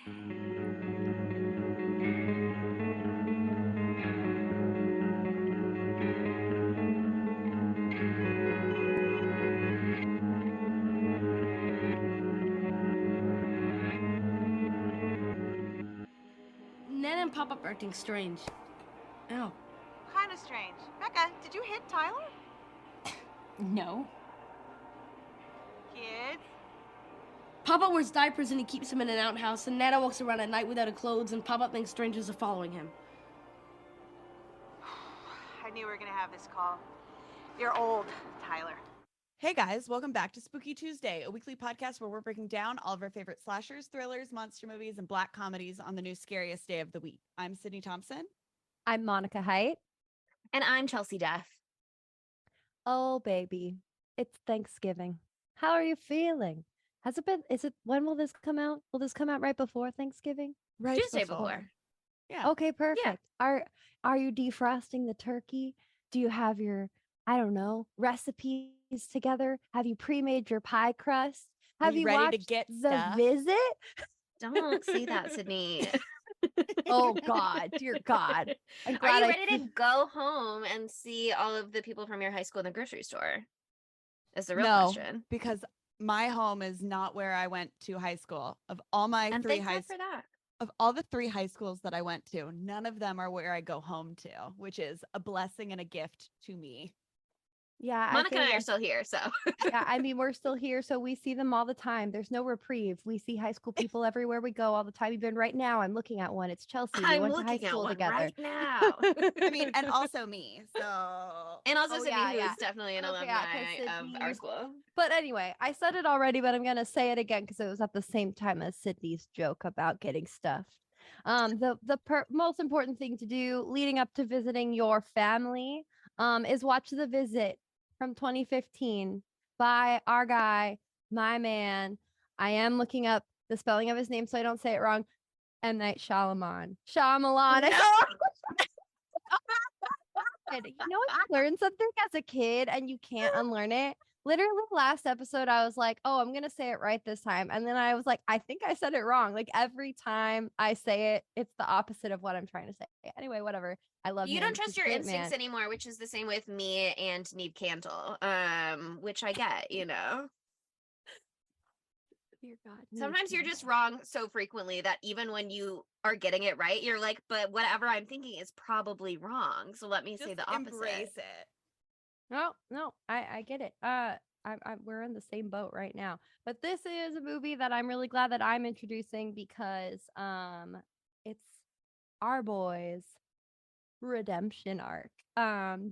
Ned and Pop-Up are acting strange. Ow. Kind of strange. Becca, did you hit Tyler? No. Kids? Papa wears diapers and he keeps them in an outhouse, and Nana walks around at night without her clothes, and Papa thinks strangers are following him. I knew we were going to have this call. You're old, Tyler. Hey guys, welcome back to Spooky Tuesday, a weekly podcast where we're breaking down all of our favorite slashers, thrillers, monster movies, and black comedies on the new scariest day of the week. I'm Sydney Thompson. I'm Monica Height. And I'm Chelsea Duff. Oh, baby. It's Thanksgiving. How are you feeling? When will this come out? Will this come out right before Thanksgiving? Right Tuesday before. Yeah. Okay, perfect. Are you defrosting the turkey? Do you have your, I don't know, recipes together? Have you pre-made your pie crust? Have you ready watched to get The stuff? Visit? Don't say that, Sydney. Oh God, dear God. I'm Are glad you I ready to go home and see all of the people from your high school in the grocery store? That's the real question. Because my home is not where I went to high school. Of all my And three thank God for that. of all the 3 high schools that I went to, none of them are where I go home to, which is a blessing and a gift to me. Yeah, Monica feel and I are like- still here, so. Yeah, I mean, we're still here, so we see them all the time. There's no reprieve. We see high school people everywhere we go all the time. Even right now, I'm looking at one. It's Chelsea. We I'm went to high looking at school one together. right now. I mean, and also me. So And also Oh, Sydney, yeah, who yeah. is definitely an Okay, yeah, 'cause alumni of Sydney our was- school. But anyway, I said it already, but I'm gonna say it again because it was at the same time as Sydney's joke about getting stuffed. The most important thing to do leading up to visiting your family is watch The Visit from 2015 by our guy, my man. I am looking up the spelling of his name so I don't say it wrong. M. Night Shyamalan. Shyamalan. You know when you learn something as a kid and you can't unlearn it? Literally last episode, I was like, oh, I'm going to say it right this time. And then I was like, I think I said it wrong. Like every time I say it, it's the opposite of what I'm trying to say. Anyway, whatever. I love You him. don't trust He's your great, instincts man. anymore, which is the same with me and Neve Candle, which I get, you know. Dear God. Sometimes you're just wrong so frequently that even when you are getting it right, you're like, but whatever I'm thinking is probably wrong. So let me say just the opposite. embrace it. No, I get it. We're in the same boat right now. But this is a movie that I'm really glad that I'm introducing because it's our boys' redemption arc.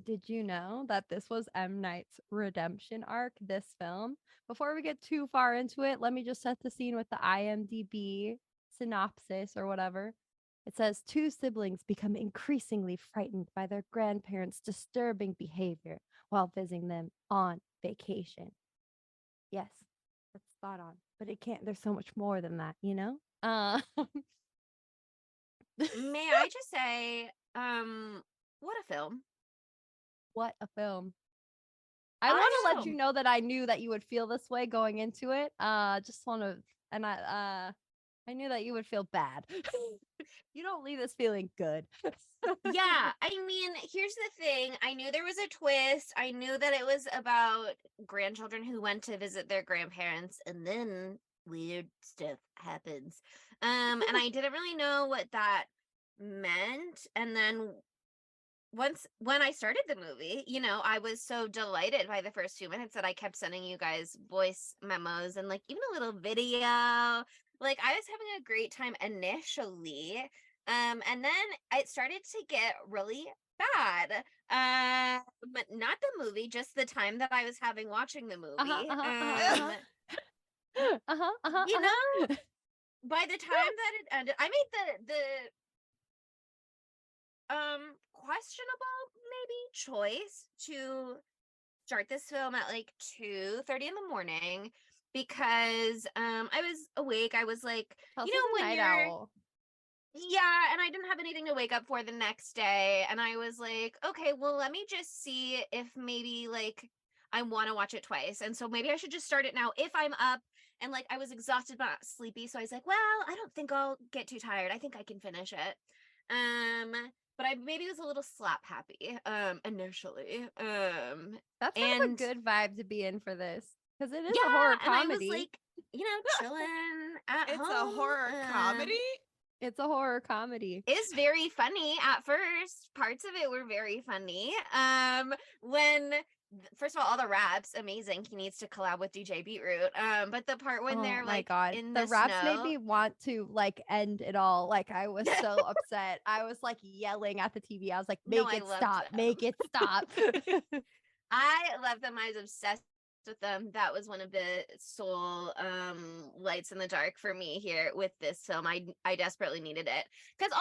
Did you know that this was M. Night's redemption arc, this film? Before we get too far into it, let me just set the scene with the IMDb synopsis or whatever. It says 2 siblings become increasingly frightened by their grandparents' disturbing behavior while visiting them on vacation. Yes, that's spot on. But it can't, there's so much more than that, you know? May I just say, what a film. What a film. I want to let you know. know that I knew that you would feel this way going into it. Just want to, and I knew that you would feel bad. You don't leave this feeling good. Yeah, I mean, here's the thing. I knew there was a twist. I knew that it was about grandchildren who went to visit their grandparents, and then weird stuff happens. And I didn't really know what that meant. And then when I started the movie, you know, I was so delighted by the first few minutes that I kept sending you guys voice memos and like even a little video. Like I was having a great time initially. And then it started to get really bad. But not the movie, just the time that I was having watching the movie. You know, by the time that it ended, I made the questionable maybe choice to start this film at like 2:30 in the morning because I was awake. I was like, you know, when you're owl. yeah, and I didn't have anything to wake up for the next day, and I was like, okay, well, let me just see if maybe like I want to watch it twice, and so maybe I should just start it now if I'm up and like I was exhausted but not sleepy, so I was like, well, I don't think I'll get too tired. I think I can finish it. But I maybe was a little slap happy initially. That's kind of a and good vibe to be in for this because it is yeah, a horror and I was comedy. like, chilling at It's home. a horror comedy. It's a horror comedy. Is very funny at first. Parts of it were very funny. When first of all the raps, amazing. He needs to collab with DJ Beetroot. But the part when Oh they're my like god, in the the raps made snow, me want to like end it all. Like I was so upset. I was like yelling at the TV. I was like, No, "Make I it loved stop! them. Make it stop!" I love them. I was obsessed with them. That was one of the soul lights in the dark for me here with this film. I desperately needed it because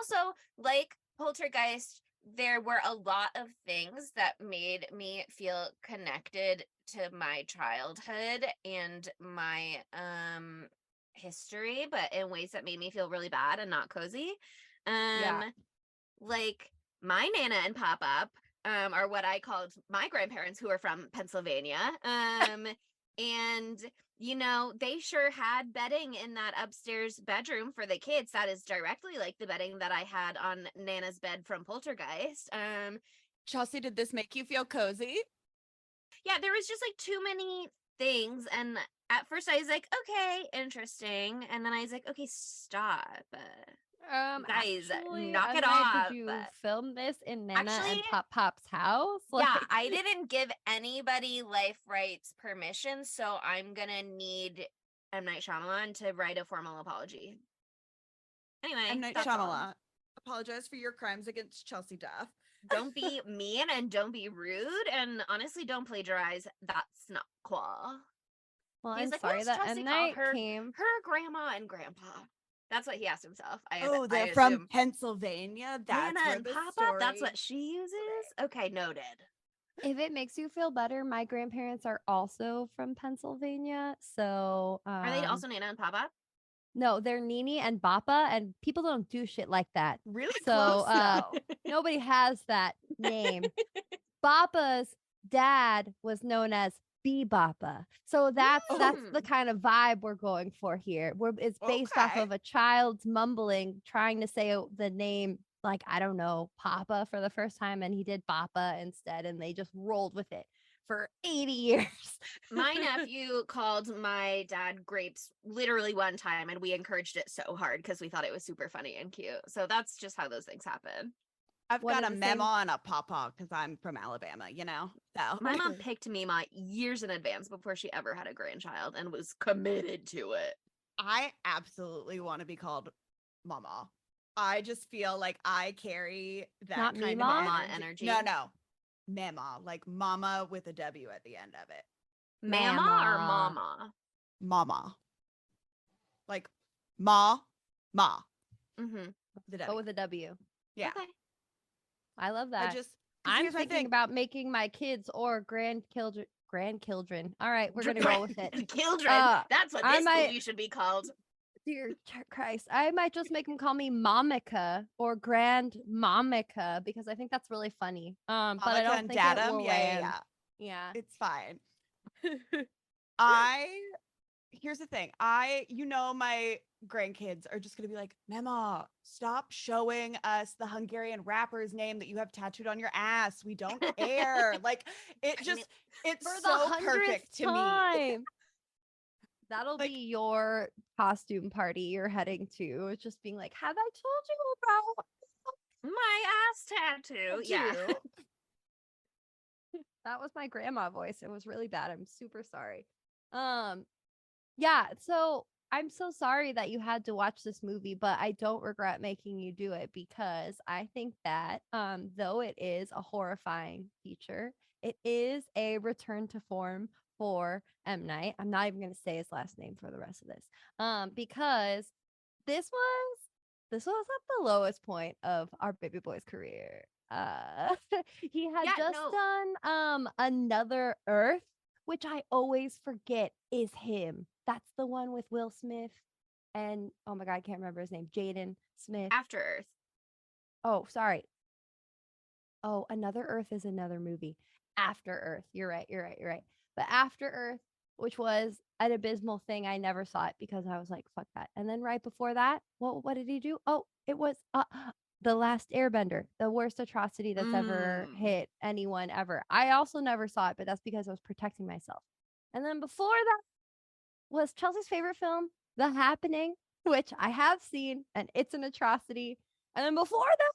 also like Poltergeist, there were a lot of things that made me feel connected to my childhood and my history, but in ways that made me feel really bad and not cozy. Yeah. Like my Nana and Pop Up are what I called my grandparents who are from Pennsylvania. And they sure had bedding in that upstairs bedroom for the kids. That is directly like the bedding that I had on Nana's bed from Poltergeist. Chelsea, did this make you feel cozy? Yeah, there was just like too many things. And at first I was like, okay, interesting. And then I was like, okay, stop. Guys, Actually, knock it Night, off. did you film this in Nana Actually, and Pop Pop's house? Yeah, I didn't give anybody life rights permission, so I'm gonna need M. Night Shyamalan to write a formal apology. Anyway, M. Night that's all. Shyamalan, apologize for your crimes against Chelsea Duff. Don't be mean and don't be rude, and honestly, don't plagiarize. That's not cool. Well, He's I'm like, sorry what's that Chelsea M. call Night her? came. Her grandma and grandpa. That's what he asked himself. Oh, they're I from assume. Pennsylvania. That's Nana where and the Papa. story. That's what she uses. Okay, noted. If it makes you feel better, my grandparents are also from Pennsylvania. So Are they also Nana and Papa? no, they're Nini and Bappa, and people don't do shit like that. Really So close, though. nobody has that name. Bappa's dad was known as Beboppa. So that's the kind of vibe we're going for here. It's based off Okay. of a child's mumbling, trying to say the name, like, I don't know, Papa for the first time, and he did Bappa instead, and they just rolled with it for 80 years. My nephew called my dad Grapes literally one time, and we encouraged it so hard because we thought it was super funny and cute. So that's just how those things happen. I've One got of a the memo same- and a pawpaw because I'm from Alabama, So My mom picked Mima years in advance before she ever had a grandchild and was committed to it. I absolutely want to be called Mama. I just feel like I carry that Not kind Mima? of Mama energy. energy? No. Mama, like mama with a W at the end of it. Mama or Mama. mama? Mama. Like ma. Mm-hmm. The But W. with a W. Yeah. Okay. I love I that. just 'cause I'm here's my thinking thing. about making my kids or grandkilldren. All right, we're gonna roll with it. Kildren. That's what I this might- movie should be called. Dear Christ, I might just make them call me Momica or Grand Momica because I think that's really funny. But I Monica don't and think Datum. it will Yeah. land. Yeah. It's fine. Here's the thing. My grandkids are just gonna be like, Mama, stop showing us the Hungarian rapper's name that you have tattooed on your ass. We don't care. Like it's For the so 100th perfect to me. time. That'll Like- be your costume party you're heading to. It's just being like, have I told you about My ass tattoo. Yeah. that was my grandma voice. It was really bad. I'm super sorry. Yeah, so I'm so sorry that you had to watch this movie, but I don't regret making you do it because I think that though it is a horrifying feature, it is a return to form for M. Night. I'm not even going to say his last name for the rest of this. Because this was at the lowest point of our baby boy's career. He had done Another Earth, which I always forget is him. That's the one with Will Smith and oh my god, I can't remember his name. Jaden Smith. After Earth. Oh, sorry. Oh, Another Earth is another movie. After Earth. You're right. But After Earth which was an abysmal thing. I never saw it because I was like, fuck that. And then right before that, what did he do? Oh, it was The Last Airbender, the worst atrocity that's ever hit anyone ever. I also never saw it, but that's because I was protecting myself. And then before that was Chelsea's favorite film, The Happening, which I have seen, and it's an atrocity. And then before that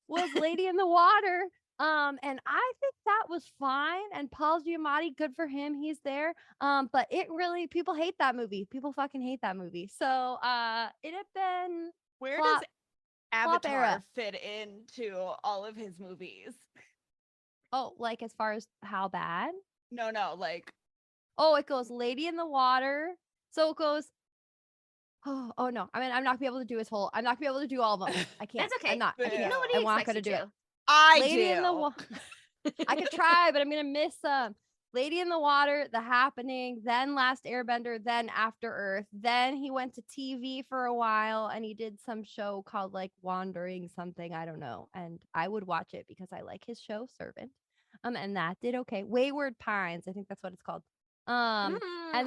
was Lady in the Water. And I think that was fine. And Paul Giamatti, good for him, he's there. But it really, people hate that movie. People fucking hate that movie. So it had been Where flop, does flop Avatar era. fit into all of his movies? Oh, like as far as how bad? No, like Oh, it goes Lady in the Water. So it goes. Oh no! I mean, I'm not gonna be able to do his whole. I'm not gonna be able to do all of them. I can't. That's okay. I'm not. I can't. Nobody I'm not expects gonna you do to. it. I Lady in the do. Water. I could try, but I'm gonna miss some. Lady in the Water, The Happening, then Last Airbender, then After Earth. Then he went to TV for a while and he did some show called like Wandering something. I don't know. And I would watch it because I like his show, Servant. And that did okay. Wayward Pines, I think that's what it's called. I And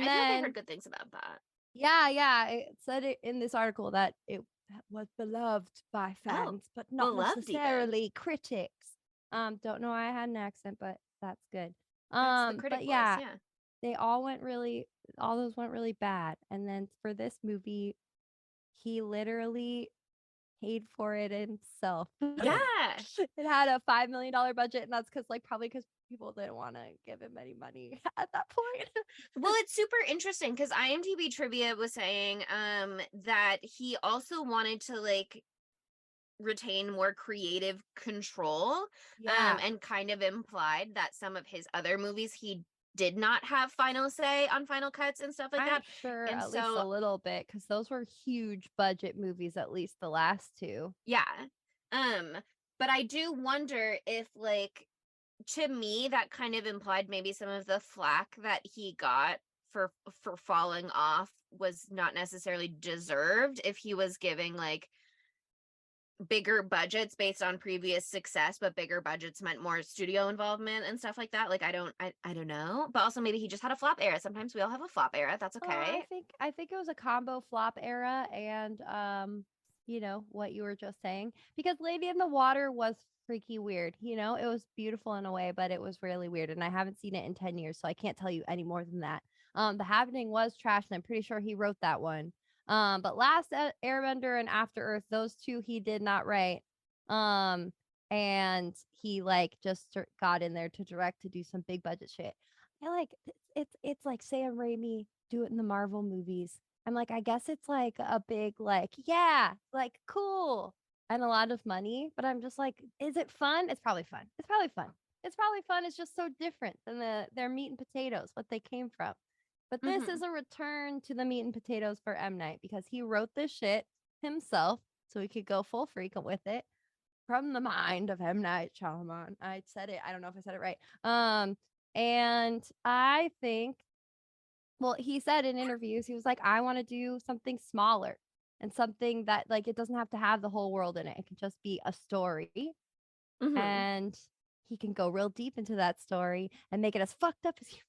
feel like I then heard good things about that. yeah, it said it in this article that it was beloved by fans, but not beloved even. necessarily critics. Don't know why I had an accent, but that's good. That's the critic But voice, yeah, yeah. they all those went really bad. And then for this movie, he literally paid for it himself. Yeah. It had a $5 million budget, and that's probably because people didn't want to give him any money at that point. Well, it's super interesting because IMDb trivia was saying that he also wanted to like retain more creative control, Yeah. and kind of implied that some of his other movies he did not have final say on final cuts and stuff like I'm that. sure And at least so a little bit, because those were huge budget movies, at least the last two. yeah. But I do wonder if like to me that kind of implied maybe some of the flack that he got for falling off was not necessarily deserved if he was giving like bigger budgets based on previous success, but bigger budgets meant more studio involvement and stuff like that. Like I don't know, but also maybe he just had a flop era. Sometimes we all have a flop era. That's okay. I think it was a combo flop era and what you were just saying, because Lady in the Water was freaky weird. It was beautiful in a way, but it was really weird, and I haven't seen it in 10 years, so I can't tell you any more than that. The Happening was trash, and I'm pretty sure he wrote that one. But Last Airbender and After Earth, those two he did not write. And he like just got in there to direct, to do some big budget shit. I like it's like Sam Raimi do it in the Marvel movies. I'm like, I guess it's like a big like, yeah, like cool and a lot of money, but I'm just like, is it fun? It's probably fun. It's probably fun. It's probably fun. It's just so different than their meat and potatoes, what they came from. But this is a return to the meat and potatoes for M. Night, because he wrote this shit himself so he could go full freak with it from the mind of M. Night Shyamalan. I said it. I don't know if I said it right. And I think, well, he said in interviews, he was like, I want to do something smaller and something that like it doesn't have to have the whole world in it. It can just be a story. And he can go real deep into that story and make it as fucked up as he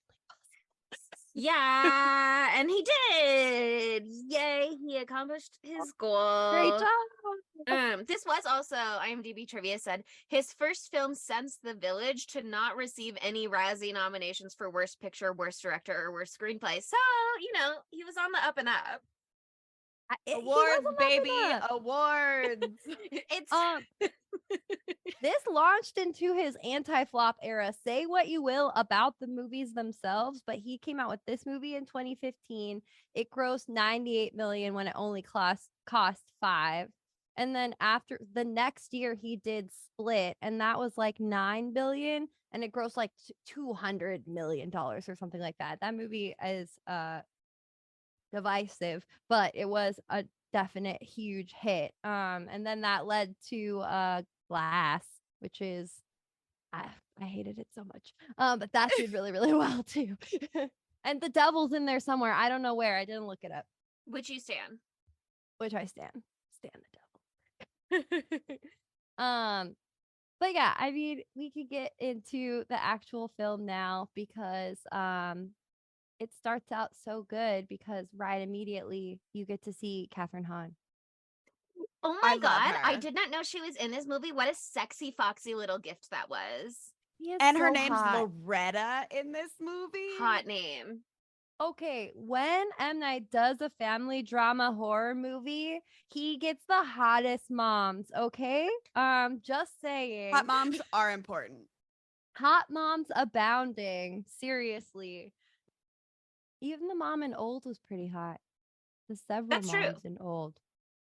Yeah, and he did. Yay, he accomplished his goal. Great job. This was also, IMDb trivia said, his first film since The Village to not receive any Razzie nominations for Worst Picture, Worst Director, or Worst Screenplay. So, he was on the up and up. Awards, baby, awards. It's this launched into his anti-flop era. Say what you will about the movies themselves, but he came out with this movie in 2015. It grossed 98 million when it only cost $5. And then after the next year he did Split, and that was like 9 billion, and it grossed like $200 million or something like that. That movie is divisive, but it was a definite huge hit. And then that led to Glass, which is I hated it so much. But that did really, really well too. And The Devil's in there somewhere. I don't know where. I didn't look it up. which you stand. Which I stand the devil. But yeah, I mean, we could get into the actual film now, because it starts out so good because right immediately you get to see Kathryn Hahn. Oh I my love god, I her. did not know she was in this movie. What a sexy, foxy little gift that was. He is And her so name's hot. Loretta in this movie. Hot name. Okay, when M. Night does a family drama horror movie, he gets the hottest moms, okay? Just saying. Hot moms are important. Hot moms abounding. Seriously. Even the mom in Old was pretty hot. The several That's true. moms in Old.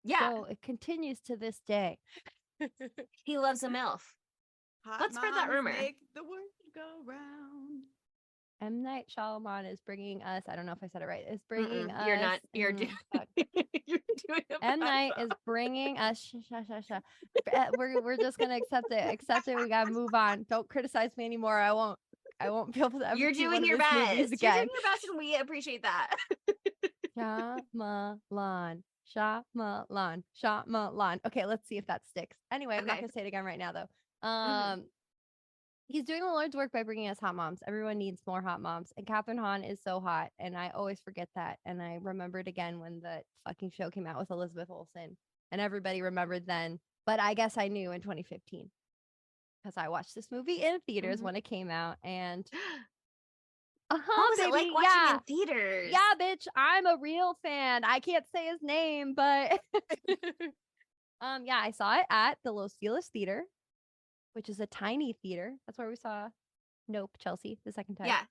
Yeah, So it continues to this day. he loves a MILF. Hot Let's spread that moms rumor. make the world go round. M. Night Shyamalan is bringing us, I don't know if I said it right, is bringing us. You're not. You're fuck. you're doing a M. bad Night is job. bringing us. We're just gonna accept it. Accept it. We gotta move on. Don't criticize me anymore. I won't be able to ever You're see one doing of your his best. movies You're again. doing your best, and we appreciate that. Shyamalan. Shyamalan. Shyamalan. Okay, let's see if that sticks. Anyway, I'm not Okay. gonna say it again right now though. He's doing the Lord's work by bringing us hot moms. Everyone needs more hot moms. And Kathryn Hahn is so hot. And I always forget that. And I remembered again when the fucking show came out with Elizabeth Olsen. And everybody remembered then. But I guess I knew in 2015. Because I watched this movie in theaters when it came out. And What was it like baby, watching yeah. in theaters? Yeah, bitch. I'm a real fan. I can't say his name, but yeah, I saw it at the Los Feliz Theater, which is a tiny theater. That's where we saw Nope, Chelsea, the second time. Yeah.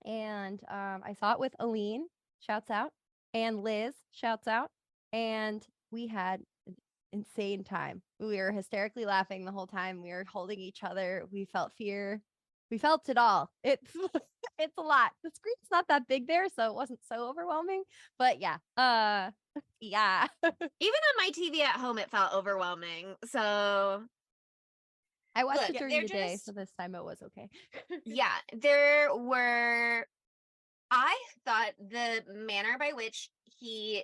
And I saw it with Aline, shouts out, and Liz, shouts out. And we had an insane time. We were hysterically laughing the whole time. We were holding each other. We felt fear. We felt it all. It's it's a lot. The screen's not that big there, so it wasn't so overwhelming. But yeah. Yeah. Even on my TV at home, it felt overwhelming. So I watched Look, it during they're the day, just- so this time it was okay. yeah, there were. I thought the manner by which he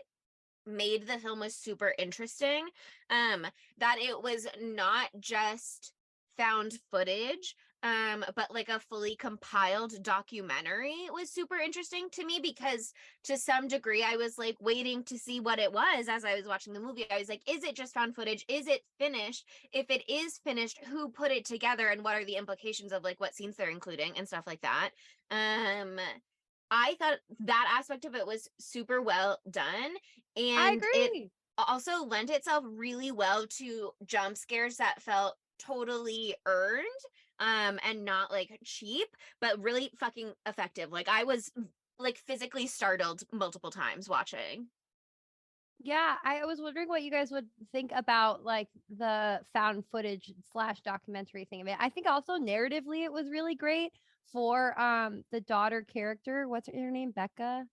made the film was super interesting. That it was not just found footage, but like a fully compiled documentary was super interesting to me because to some degree I was like waiting to see what it was as I was watching the movie. I was like, is it just found footage? Is it finished? If it is finished, who put it together and what are the implications of like what scenes they're including and stuff like that. I thought that aspect of it was super well done. And I agree. it also lent itself really well to jump scares that felt totally earned and not like cheap, but really fucking effective. Like I was like physically startled multiple times watching. Yeah, I was wondering what you guys would think about like the found footage / documentary thing of it. I think also narratively it was really great for the daughter character. What's her name? Becca?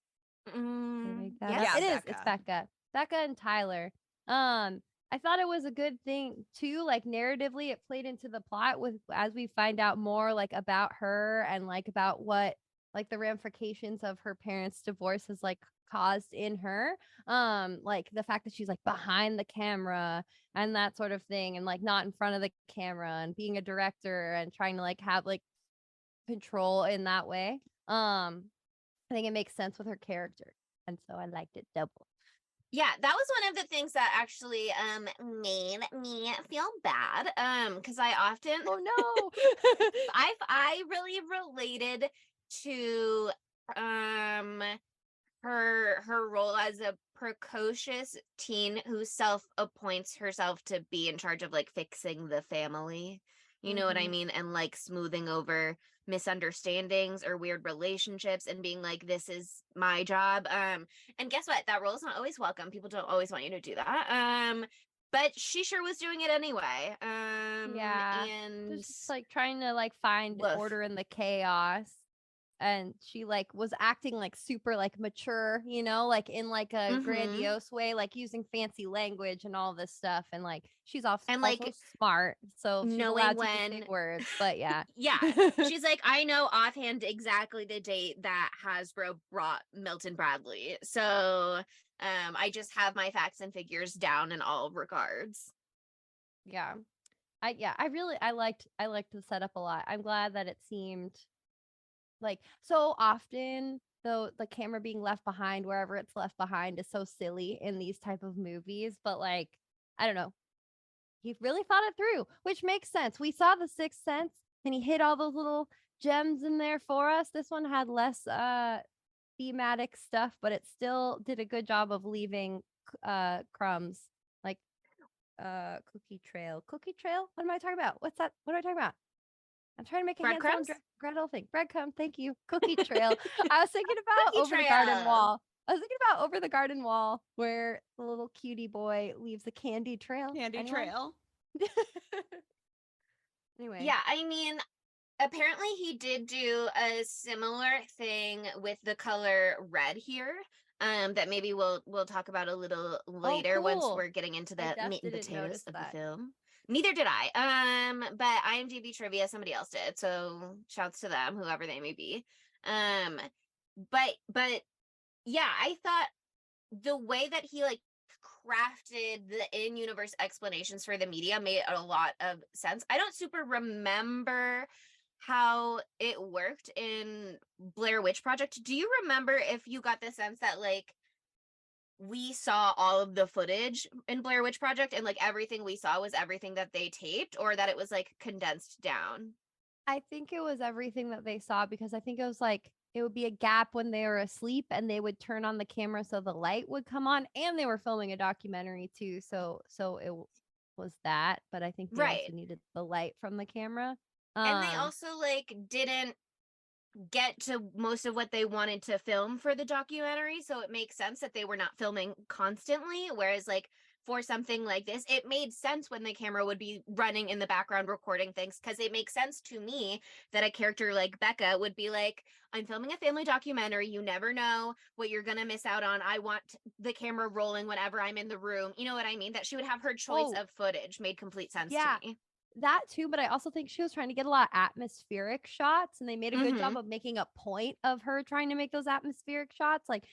Yes. Yeah, It is. It's Becca. Becca. Becca and Tyler. I thought it was a good thing too. Like narratively, it played into the plot with as we find out more like about her and like about what like the ramifications of her parents' divorce has like caused in her. Like the fact that she's like behind the camera and that sort of thing, and like not in front of the camera and being a director and trying to like have like control in that way. I think it makes sense with her character. And so I liked it double. Yeah, that was one of the things that actually made me feel bad. Because I often Oh no. I really related to her role as a precocious teen who self-appoints herself to be in charge of like fixing the family. You know what I mean? And like smoothing over misunderstandings or weird relationships and being like, this is my job. And guess what? That role is not always welcome. People don't always want you to do that. But she sure was doing it anyway. Yeah. And Just like trying to like find Woof. order in the chaos. And she like was acting like super like mature, you know, like in like a Mhm. grandiose way, like using fancy language and all this stuff. And like she's also, And, also like, smart, so she's knowing allowed to use when- big words. But yeah, yeah, she's like, I know offhand exactly the date that Hasbro brought Milton Bradley. So I just have my facts and figures down in all regards. yeah, I liked the setup a lot. I'm glad that it seemed like so often though the camera being left behind wherever it's left behind is so silly in these type of movies, but like I don't know, he really thought it through, which makes sense. We saw The Sixth Sense and he hid all those little gems in there for us. This one had less thematic stuff, but it still did a good job of leaving crumbs, like cookie trail. What am I talking about? What's that? What am I talking about? I'm trying to make a hands-on Breadcrumbs? Gretel thing. Breadcrumb, thank you. Cookie trail. I was thinking about Cookie over the garden trail. wall. I was thinking about over the garden wall where the little cutie boy leaves a candy trail. Candy Anyone? trail. Anyway. Yeah, I mean, apparently he did do a similar thing with the color red here. That maybe we'll talk about a little later once cool. we're getting into I the just meat and didn't potatoes notice of that. the film. Neither did I. But IMDb trivia, somebody else did. So shouts to them, whoever they may be. But yeah, I thought the way that he like crafted the in-universe explanations for the media made a lot of sense. I don't super remember how it worked in Blair Witch Project. Do you remember if you got the sense that like we saw all of the footage in Blair Witch Project and like everything we saw was everything that they taped, or that it was like condensed down? I think it was everything that they saw, because I think it was like it would be a gap when they were asleep and they would turn on the camera so the light would come on, and they were filming a documentary too. So was that, but I think they Right. also needed the light from the camera. And they also like didn't get to most of what they wanted to film for the documentary, so it makes sense that they were not filming constantly, whereas like for something like this it made sense when the camera would be running in the background recording things, because it makes sense to me that a character like Becca would be like, I'm filming a family documentary, you never know what you're gonna miss out on, I want the camera rolling whenever I'm in the room, you know what I mean? That she would have her choice of footage made complete sense yeah. to me. That too, but I also think she was trying to get a lot of atmospheric shots, and they made a good job of making a point of her trying to make those atmospheric shots. Like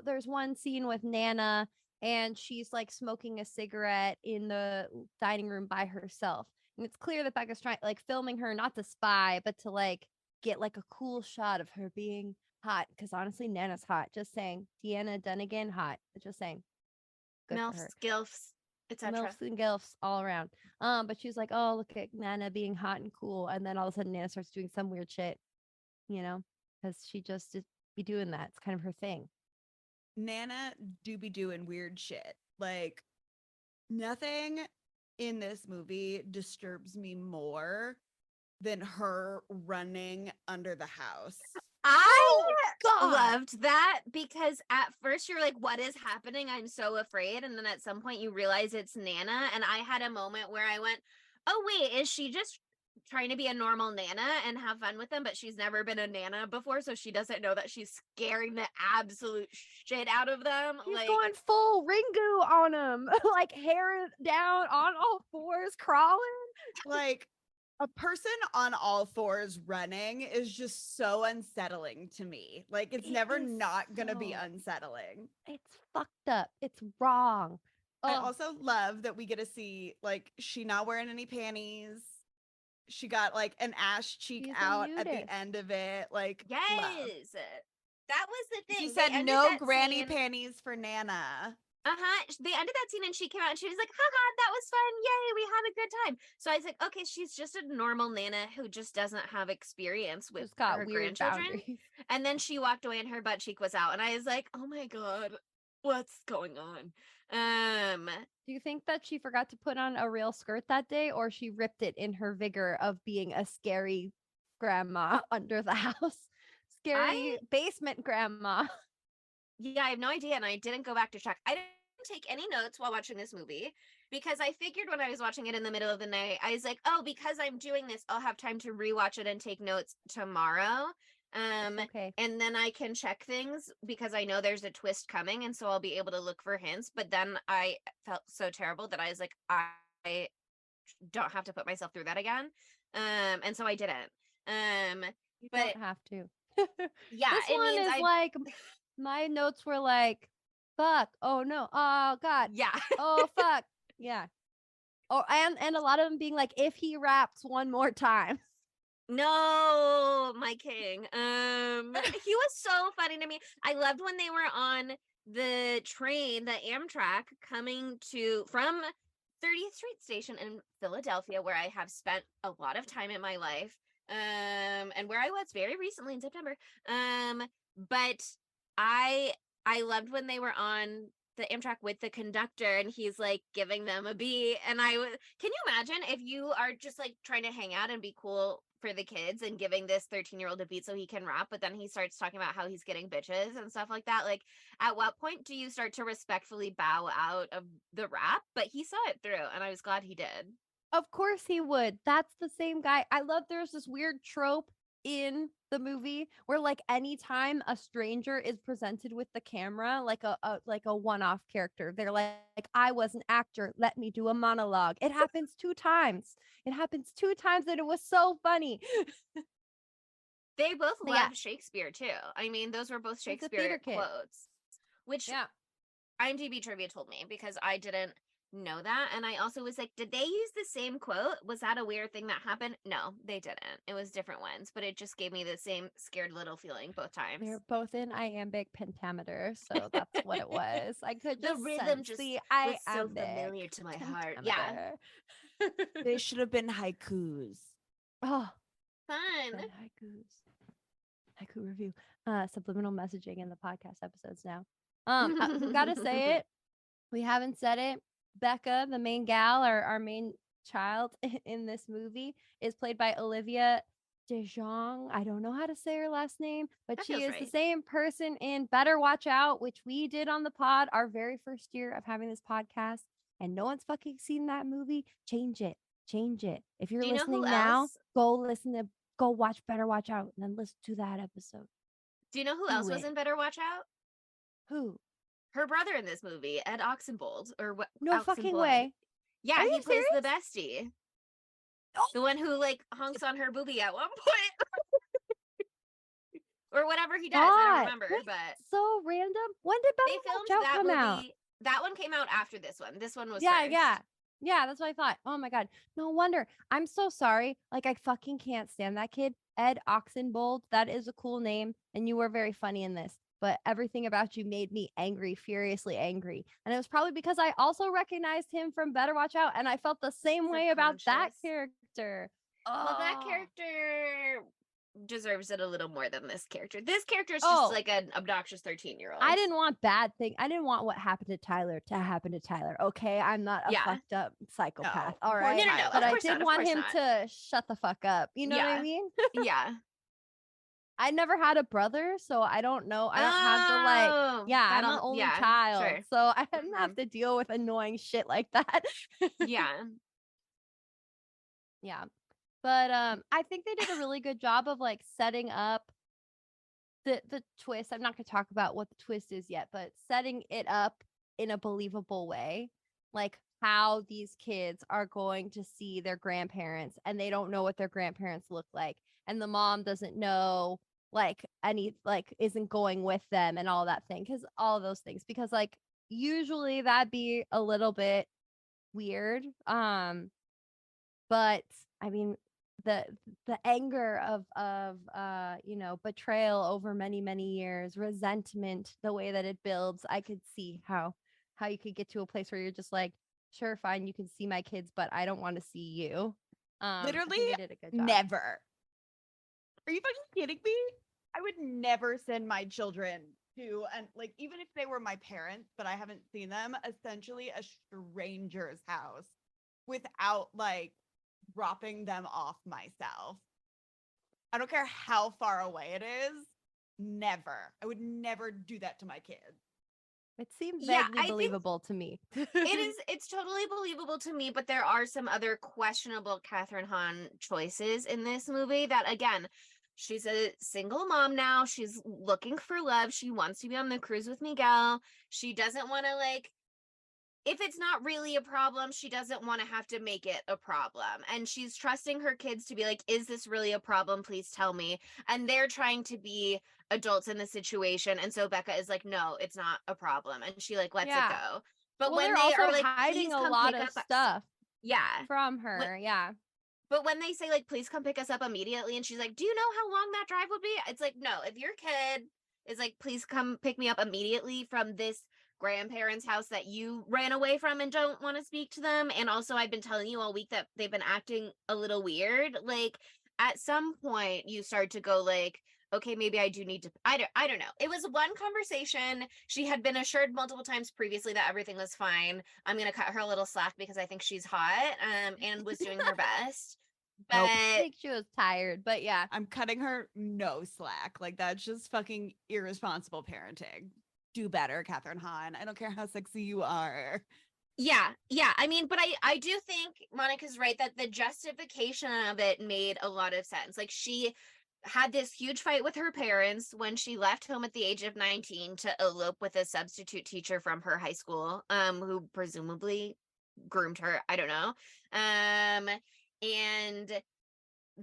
there's one scene with Nana and she's like smoking a cigarette in the dining room by herself. And it's clear that Becca's trying like filming her not to spy, but to like get like a cool shot of her being hot. Because honestly, Nana's hot. Just saying. Deanna Dunnigan, hot. Just saying. Good for her. MILFs, GILFs, etc. MILFs and GILFs all around. But she's like, oh, look at Nana being hot and cool. And then all of a sudden Nana starts doing some weird shit, because she just be doing that. It's kind of her thing. Nana do be doing weird shit. Like, nothing in this movie disturbs me more than her running under the house. I God. loved that, because at first you're like, what is happening? I'm so afraid. And then at some point you realize it's Nana. And I had a moment where I went, oh, wait, is she just trying to be a normal Nana and have fun with them? But she's never been a Nana before, so she doesn't know that she's scaring the absolute shit out of them. She's like, going full Ringu on him, like hair down on all fours, crawling. Like, a person on all fours running is just so unsettling to me. Like, it's It never is not gonna be so- unsettling. It's fucked up. It's wrong. I Ugh. also love that we get to see, like, she not wearing any panties. She got like an ass cheek She's a out at the nudist. end of it. Like, yes, love. that was the thing. She They said ended no that granny scene- panties for Nana. They ended that scene and she came out and she was like, haha, that was fun. Yay, we had a good time. So I was like, okay, she's just a normal Nana who just doesn't have experience with Just got her weird grandchildren. boundaries. And then she walked away and her butt cheek was out. And I was like, oh my God, what's going on? Do you think that she forgot to put on a real skirt that day, or she ripped it in her vigor of being a scary grandma under the house? Scary basement grandma. Yeah, I have no idea. And I didn't go back to check. I didn't take any notes while watching this movie, because I figured when I was watching it in the middle of the night, I was like, oh, because I'm doing this, I'll have time to rewatch it and take notes tomorrow. Okay. And then I can check things because I know there's a twist coming, and so I'll be able to look for hints. But then I felt so terrible that I was like, I don't have to put myself through that again. And so I didn't. You but don't have to. yeah, This it one means is like my notes were like, fuck. Oh no. Oh God. yeah. Oh fuck. Yeah. Oh, and a lot of them being like, if he raps one more time. No, my king. He was so funny to me. I loved when they were on the train, the Amtrak, coming from 30th Street Station in Philadelphia, where I have spent a lot of time in my life, and where I was very recently in September. But I loved when they were on the Amtrak with the conductor and he's like giving them a beat. And can you imagine if you are just like trying to hang out and be cool for the kids and giving this 13-year-old a beat so he can rap, but then he starts talking about how he's getting bitches and stuff like that? Like, at what point do you start to respectfully bow out of the rap? But he saw it through and I was glad he did. Of course he would. That's the same guy. I love there's this weird trope in the movie where like anytime a stranger is presented with the camera, like a one-off character, they're like, I was an actor, let me do a monologue. It happens 2 times. It happens 2 times and it was so funny. They both Yeah. love Shakespeare too. I mean, those were both He's a Shakespeare theater kid. quotes, which Yeah. IMDb trivia told me because I didn't know that. And I also was like, did they use the same quote? Was that a weird thing that happened? No, they didn't. It was different ones, but it just gave me the same scared little feeling both times. They're both in iambic pentameter, so that's what it was. I could The just rhythm sense just the was so iambic familiar to my heart. Yeah. pentameter. They should have been haikus. Oh, Fun. fun haikus. Haiku review. Subliminal messaging in the podcast episodes now. We gotta say it. We haven't said it. Becca, the main gal, our main child in this movie, is played by Olivia DeJonge. I don't know how to say her last name, but That she feels is the right. same person in Better Watch Out, which we did on the pod our very first year of having this podcast. And no one's fucking seen that movie. Change it. Change it. If you're Do you know listening who now, else? go watch Better Watch Out and then listen to that episode. Do you know who Do else was it. in Better Watch Out? Who? Her brother in this movie, Ed Oxenbould, or what? No fucking way. Yeah, Are he you plays serious? the bestie. Oh. The one who like honks on her boobie at one point. Or whatever he does. I God, don't remember, wait, but so random. When did they Better filmed Watch Out that come movie. out? That one came out after this one. This one was Yeah, first. yeah, that's what I thought. Oh my god, no wonder. I'm so sorry. Like I fucking can't stand that kid, Ed Oxenbould. That is a cool name, and you were very funny in this. But everything about you made me angry, furiously angry, and it was probably because I also recognized him from Better Watch Out, and I felt the same way about that Subconscious. character. Well, that Oh. character deserves it a little more than this character. This character is Oh. just like an obnoxious 13-year-old. I didn't want bad thing. I didn't want what happened to Tyler to happen to Tyler. Okay, I'm not a Yeah. fucked up psychopath. No, all poor right, No, Tyler. but of I course did not, of want course him not. to shut the fuck up. You know what I Yeah. mean? Yeah. I never had a brother, so I don't know. I don't have the like. Oh, Yeah, that I'm an all- only yeah, child, sure. so I didn't have to deal with annoying shit like that. Yeah. Yeah. But I think they did a really good job of like setting up the twist. I'm not going to talk about what the twist is yet, but setting it up in a believable way. Like how these kids are going to see their grandparents and they don't know what their grandparents look like, and the mom doesn't know like any like isn't going with them and all that thing, because all of those things, because like usually that'd be a little bit weird. But I mean the anger of betrayal over many years, resentment, the way that it builds, I could see how you could get to a place where you're just like, sure, fine, you can see my kids, but I don't want to see you. I think Literally they did a good job. never. Are you fucking kidding me? I would never send my children to, and like, even if they were my parents, but I haven't seen them, essentially a stranger's house without like dropping them off myself. I don't care how far away it is. Never. I would never do that to my kids. It seems Yeah, vaguely I think believable to me. it's totally believable to me, but there are some other questionable Kathryn Hahn choices in this movie that, again, she's a single mom now. She's looking for love. She wants to be on the cruise with Miguel. She doesn't want to, like, if it's not really a problem, she doesn't want to have to make it a problem. And she's trusting her kids to be like, is this really a problem? Please tell me. And they're trying to be adults in the situation. And so Becca is like, no, it's not a problem. And she like lets it Yeah. go. But Well, when they're they also are like, hiding please a come lot pick of up us. stuff Yeah. from her. Yeah. But when they say like, please come pick us up immediately, and she's like, do you know how long that drive would be? It's like, no, if your kid is like, please come pick me up immediately from this grandparents' house that you ran away from and don't want to speak to them, and also I've been telling you all week that they've been acting a little weird, like at some point you start to go like, okay, maybe I do need to, I don't know. It was one conversation. She had been assured multiple times previously that everything was fine. I'm going to cut her a little slack because I think she's hot, and was doing her best. Nope. I But think she was tired, but yeah. I'm cutting her no slack. Like, that's just fucking irresponsible parenting. Do better, Kathryn Hahn. I don't care how sexy you are. yeah, I mean, but I do think Monica's right that the justification of it made a lot of sense. Like, she had this huge fight with her parents when she left home at the age of 19 to elope with a substitute teacher from her high school, who presumably groomed her. I don't know. And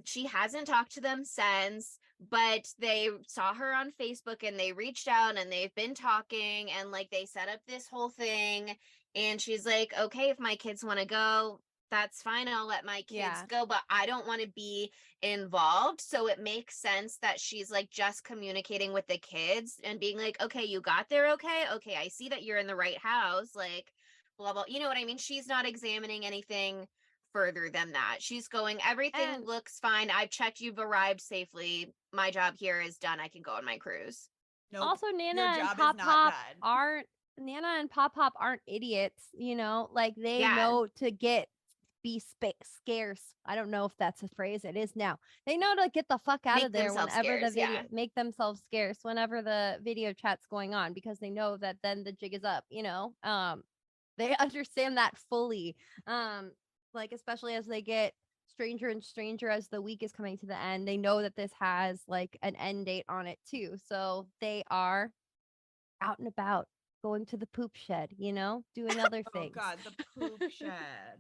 she hasn't talked to them since, but they saw her on Facebook and they reached out and they've been talking, and like they set up this whole thing, and she's like, okay, if my kids want to go, that's fine, I'll let my kids go, but I don't want to be involved. So it makes sense that she's like just communicating with the kids and being like, okay, you got there, okay, I see that you're in the right house, like blah blah, you know what I mean? She's not examining anything further than that. She's going, everything And- looks fine, I've checked, you've arrived safely, my job here is done, I can go on my cruise. Nope. Also, Nana Your and job is Pop not Pop done. aren't idiots, you know? Like they Yeah. know to be scarce. I don't know if that's a phrase. It is now. They know to get the fuck out Make of there themselves whenever the scarce, video yeah. make themselves scarce whenever the video chat's going on, because they know that then the jig is up, you know? They understand that fully. Like especially as they get stranger and stranger as the week is coming to the end, they know that this has like an end date on it too. So they are out and about, going to the poop shed, you know, doing other Oh things. God, the poop shed.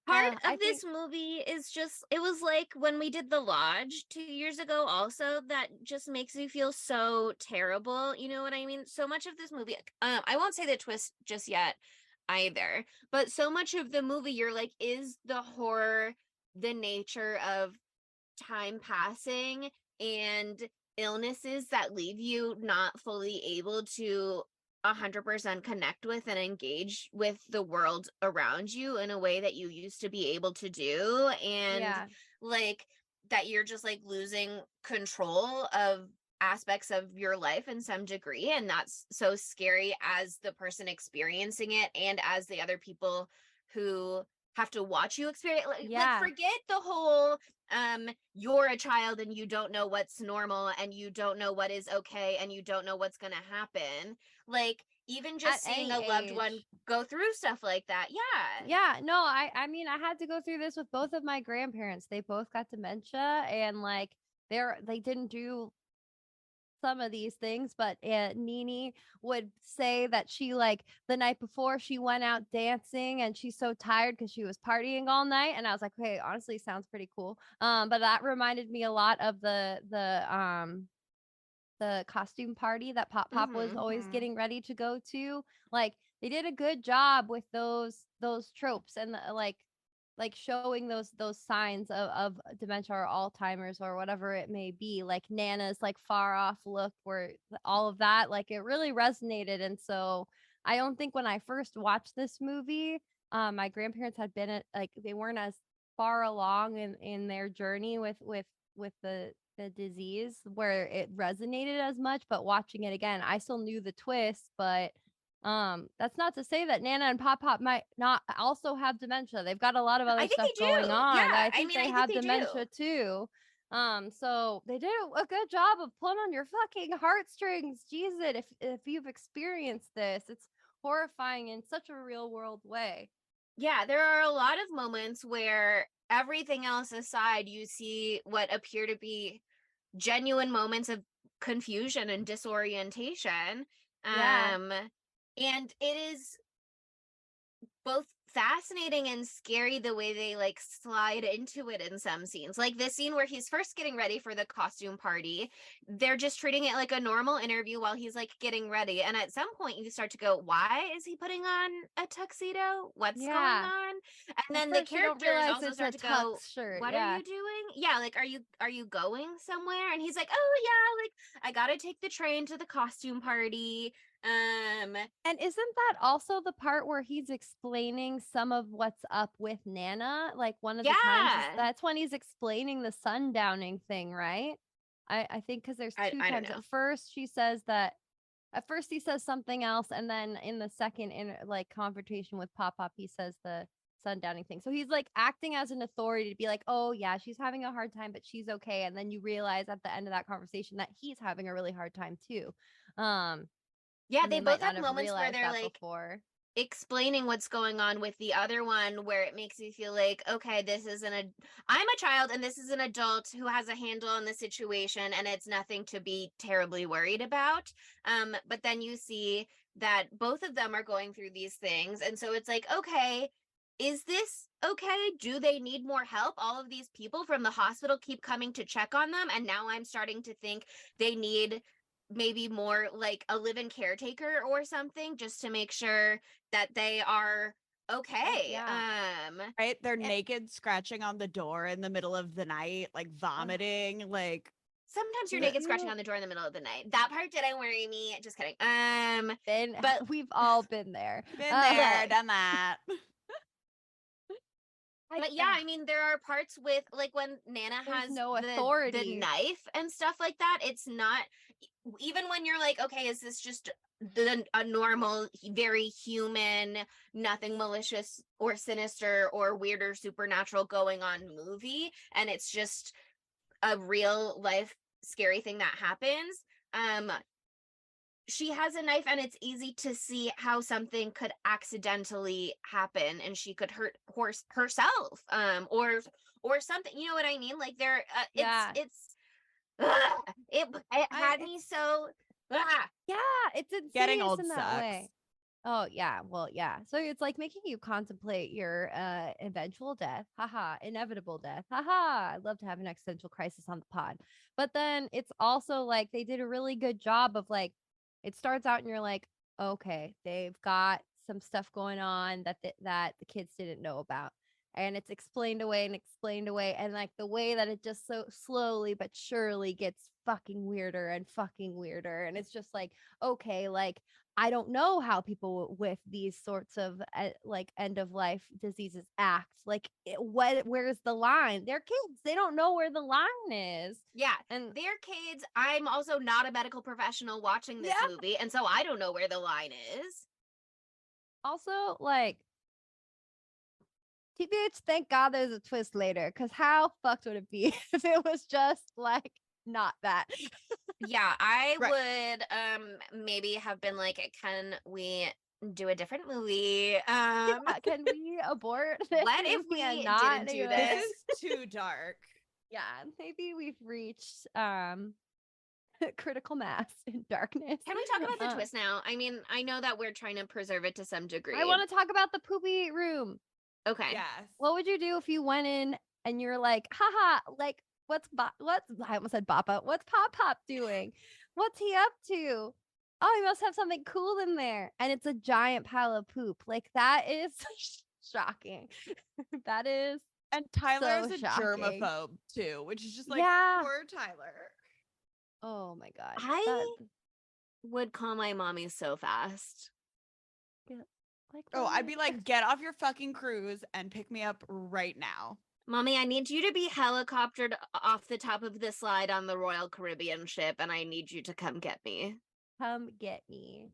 Part I of this think- movie is just, it was like when we did The Lodge 2 years ago also, that just makes me feel so terrible, you know what I mean? So much of this movie, I won't say the twist just yet either, but so much of the movie you're like, is the horror the nature of time passing and illnesses that leave you not fully able to 100% connect with and engage with the world around you in a way that you used to be able to do, and Yeah. like that you're just like losing control of aspects of your life in some degree, and that's so scary as the person experiencing it and as the other people who have to watch you experience, like Yeah. forget the whole you're a child and you don't know what's normal and you don't know what is okay and you don't know what's going to happen, like even just At seeing any a loved one age. go through stuff like that. Yeah, no, I mean I had to go through this with both of my grandparents. They both got dementia, and like they didn't do some of these things, but Nini would say that she like the night before she went out dancing and she's so tired because she was partying all night, and I was like, okay, honestly sounds pretty cool. But that reminded me a lot of the costume party that Pop Pop was always Mhm. getting ready to go to. Like they did a good job with those tropes and like showing those signs of dementia or Alzheimer's or whatever it may be, like Nana's like far off look, where all of that, like it really resonated. And so I don't think when I first watched this movie, my grandparents had been like they weren't as far along in their journey with the disease where it resonated as much. But watching it again, I still knew the twist, but that's not to say that Nana and Pop Pop might not also have dementia. They've got a lot of I other think stuff they going do. on. Yeah, I I think mean, they I think have they do. dementia too. So they did a good job of pulling on your fucking heartstrings. Jesus, if you've experienced this, it's horrifying in such a real world way. Yeah, there are a lot of moments where everything else aside, you see what appear to be genuine moments of confusion and disorientation. Yeah. And it is both fascinating and scary the way they like slide into it in some scenes. Like this scene where he's first getting ready for the costume party. They're just treating it like a normal interview while he's like getting ready. And at some point you start to go, why is he putting on a tuxedo? What's going Yeah. on? And At then the first you don't characters realize also it's start a to go, tux shirt. what Yeah. are you doing? Yeah, like are you going somewhere? And he's like, oh yeah, like I gotta take the train to the costume party. And isn't that also the part where he's explaining some of what's up with Nana? Like one of the times Yeah. that's when he's explaining the sundowning thing, right? I think because there's two I don't times. know. At first she says that at first he says something else, and then in the second like confrontation with Pop Pop, he says the sundowning thing. So he's like acting as an authority to be like, oh yeah, she's having a hard time, but she's okay. And then you realize at the end of that conversation that he's having a really hard time too. Yeah, And they might both not have moments where realized they're that like before. explaining what's going on with the other one, where it makes you feel like, okay, I'm a child and this is an adult who has a handle on the situation and it's nothing to be terribly worried about. But then you see that both of them are going through these things. And so it's like, okay, is this okay? Do they need more help? All of these people from the hospital keep coming to check on them. And now I'm starting to think they need maybe more like a live-in caretaker or something, just to make sure that they are okay. Yeah. Right? They're naked, scratching on the door in the middle of the night, like vomiting, like Sometimes you're Did naked scratching you- on the door in the middle of the night. That part didn't worry me. Just kidding. But we've all been there. been there, but- done that. But yeah, I mean, there are parts with like when Nana There's has no the authority. knife and stuff like that. It's not even when you're like, okay, is this just a normal, very human, nothing malicious or sinister or weird or supernatural going on movie, and it's just a real life scary thing that happens. She has a knife and it's easy to see how something could accidentally happen and she could hurt herself or something, you know what I mean? Like there Yeah. it had me so Yeah, it's insidious Getting old in that sucks. way. Oh yeah, well yeah. So it's like making you contemplate your eventual death. Haha, inevitable death. Haha. I'd love to have an existential crisis on the pod. But then it's also like they did a really good job of like it starts out and you're like, okay, they've got some stuff going on that that the kids didn't know about. And it's explained away and explained away. And like the way that it just so slowly but surely gets fucking weirder and fucking weirder. And it's just like, okay, like I don't know how people with these sorts of like end of life diseases act. Like, where's the line? They're kids. They don't know where the line is. yeah, And they're kids. I'm also not a medical professional watching this Yeah. movie, and so I don't know where the line is. also, like, TBH, thank God there's a twist later. Because how fucked would it be if it was just like not that? Yeah, I Right. would maybe have been like, can we do a different movie? Can we abort this What if movie and we not didn't do do this? This is too dark. Yeah, maybe we've reached critical mass in darkness. Can we talk about the Uh, twist now? I mean, I know that we're trying to preserve it to some degree. I want to talk about the poopy room. Okay. Yes. What would you do if you went in and you're like, haha, like what's I almost said Bappa. What's Pop Pop doing? What's he up to? Oh, he must have something cool in there. And it's a giant pile of poop. Like that is shocking. That is And Tyler so is a shocking. germaphobe too, which is just like Yeah. poor Tyler. Oh my god. I would call my mommy so fast. Like Oh, I'd be what? like, get off your fucking cruise and pick me up right now. Mommy, I need you to be helicoptered off the top of the slide on the Royal Caribbean ship, and I need you to come get me. Come get me.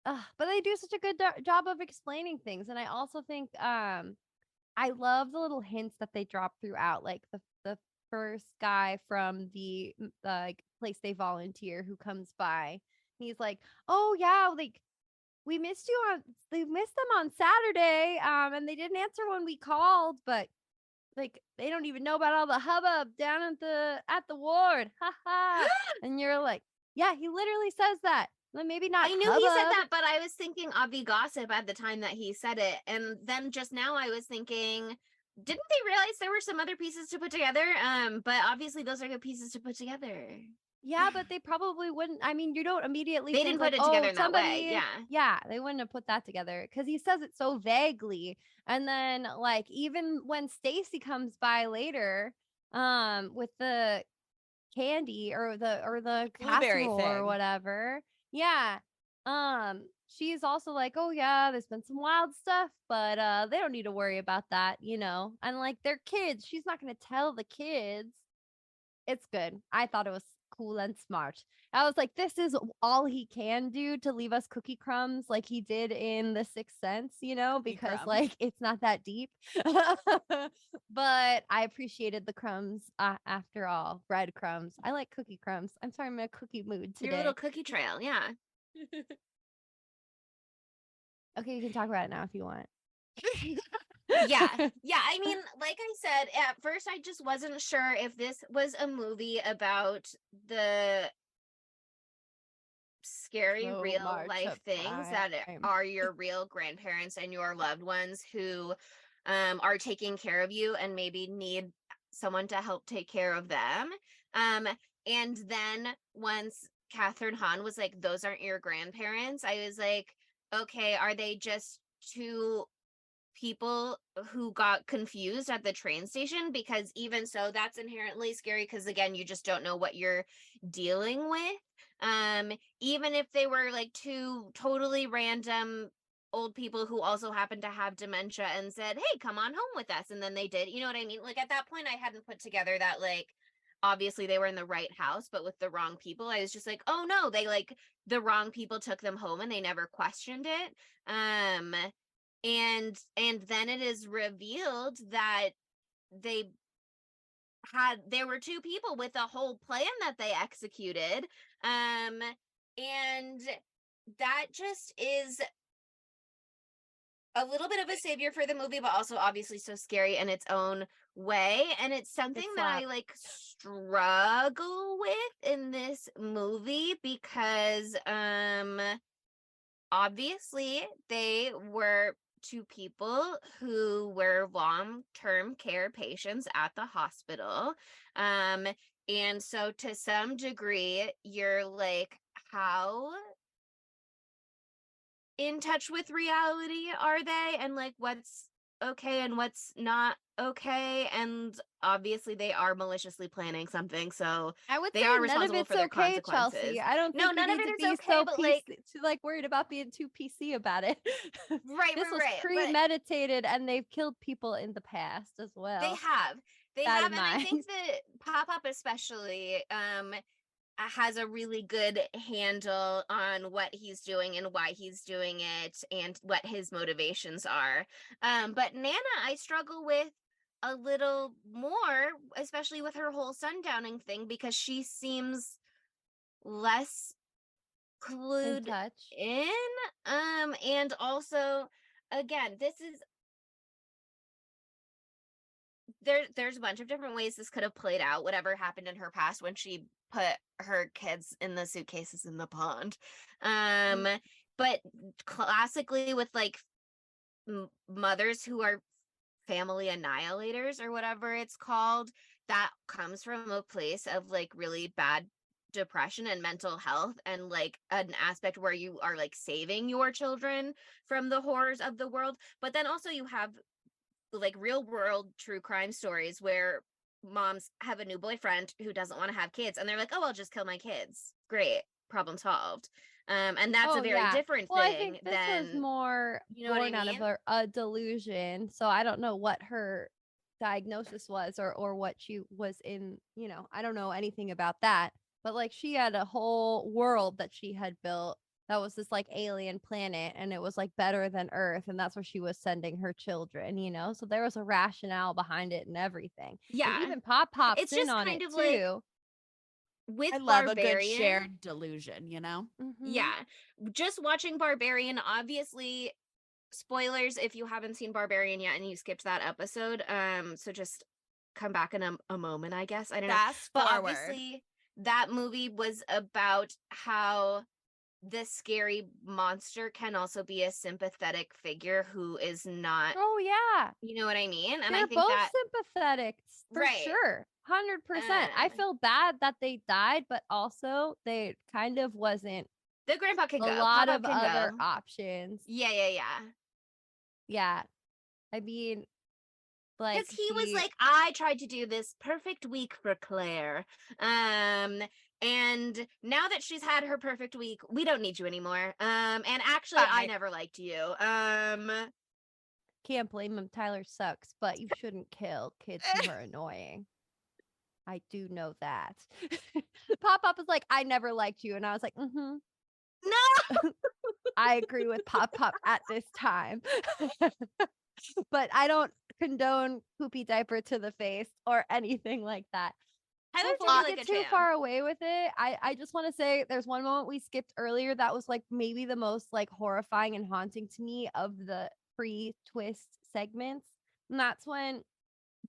But they do such a good job of explaining things, and I also think I love the little hints that they drop throughout, like the first guy from the like place they volunteer who comes by. He's like, "Oh yeah, like we missed them on Saturday, and they didn't answer when we called, but like they don't even know about all the hubbub down at the ward." Ha ha. And you're like, yeah, he literally says that. Well, maybe not I knew he said hubbub. that, but I was thinking Avi Gossip at the time that he said it. And then just now I was thinking, didn't they realize there were some other pieces to put together? But obviously those are good pieces to put together. Yeah, but they probably wouldn't. I mean, you don't immediately They think didn't like, put it oh, together in that way. somebody. Yeah. Yeah, they wouldn't have put that together because he says it so vaguely. And then, like, even when Stacy comes by later, with the candy or the Blueberry casserole or thing. whatever, yeah, she's also like, oh yeah, there's been some wild stuff, but they don't need to worry about that, you know. And like, they're kids. She's not gonna tell the kids. It's good. I thought it was cool and smart. I was like, this is all he can do to leave us cookie crumbs like he did in The Sixth Sense, you know, Cookie because crumbs. like it's not that deep. But I appreciated the crumbs after all. Breadcrumbs. I like cookie crumbs. I'm sorry, I'm in a cookie mood Your today. little cookie trail. Yeah. Okay, you can talk about it now if you want. Yeah. I mean, like I said, at first I just wasn't sure if this was a movie about the scary Slow real march life of things that time. are your real grandparents and your loved ones who are taking care of you and maybe need someone to help take care of them. And then once Kathryn Hahn was like, those aren't your grandparents, I was like, okay, are they just two people who got confused at the train station? Because even so, that's inherently scary because again, you just don't know what you're dealing with. Even if they were like two totally random old people who also happened to have dementia and said, hey, come on home with us, and then they did, you know what I mean? Like at that point I hadn't put together that like obviously they were in the right house but with the wrong people. I was just like, oh no, they like the wrong people took them home and they never questioned it. And then it is revealed that there were two people with a whole plan that they executed, and that just is a little bit of a savior for the movie, but also obviously so scary in its own way. And it's something that I like struggle with in this movie because obviously they were two people who were long-term care patients at the hospital. And so to some degree, you're like, how in touch with reality are they? And like, what's okay and what's not okay? And obviously they are maliciously planning something. So I would they say are none of responsible it's for their okay, consequences. Chelsea. I don't No, think you none of need it to is be okay, so but PC, like, to like worried about being too PC about it. right, This was right. But premeditated, and they've killed people in the past as well. they That have, in and I think mind. that Pop-Up especially has a really good handle on what he's doing and why he's doing it and what his motivations are. But Nana, I struggle with a little more, especially with her whole sundowning thing, because she seems less In clued touch. in. And also, again, this is there's a bunch of different ways this could have played out, whatever happened in her past when she put her kids in the suitcases in the pond. But classically with like mothers who are family annihilators or whatever it's called, that comes from a place of like really bad depression and mental health and like an aspect where you are like saving your children from the horrors of the world. But then also you have like real world true crime stories where moms have a new boyfriend who doesn't want to have kids and they're like, oh, I'll just kill my kids. Great, problem solved. And that's a Oh very yeah. different Well, I thing think this was than, more you know what I born out of mean? a delusion. So I don't know what her diagnosis was or what she was in, you know, I don't know anything about that. But like she had a whole world that she had built that was this like alien planet and it was like better than Earth and that's where she was sending her children, you know? So there was a rationale behind it and everything. And Yeah, even Pop pops it's in just on kind it of like too. with I love a good Barbarian. shared delusion, you know? Mm-hmm. Yeah, just watching Barbarian, obviously spoilers if you haven't seen Barbarian yet and you skipped that episode, so just come back in a moment, I guess. I don't know. Fast But forward. obviously that movie was about how the scary monster can also be a sympathetic figure who is not, Oh yeah. you know what I mean? And I They're think both that sympathetic for right. sure. 100%. I Uh, feel bad that they died, but also they kind of wasn't the grandpa can a go. lot Papa of can other go. options. Yeah. Yeah. I mean, like Because he was like, I tried to do this perfect week for Claire. And now that she's had her perfect week, we don't need you anymore. And actually I Bye. never liked you. can't blame him. Tyler sucks, but you shouldn't kill kids who are annoying. I do know that. Pop Pop was like, I never liked you. And I was like, No. I agree with Pop Pop at this time. But I don't condone poopy diaper to the face or anything like that. Tyler Before treated we like get a too champ. far away with it, I just want to say there's one moment we skipped earlier that was like maybe the most like horrifying and haunting to me of the pre-twist segments. And that's when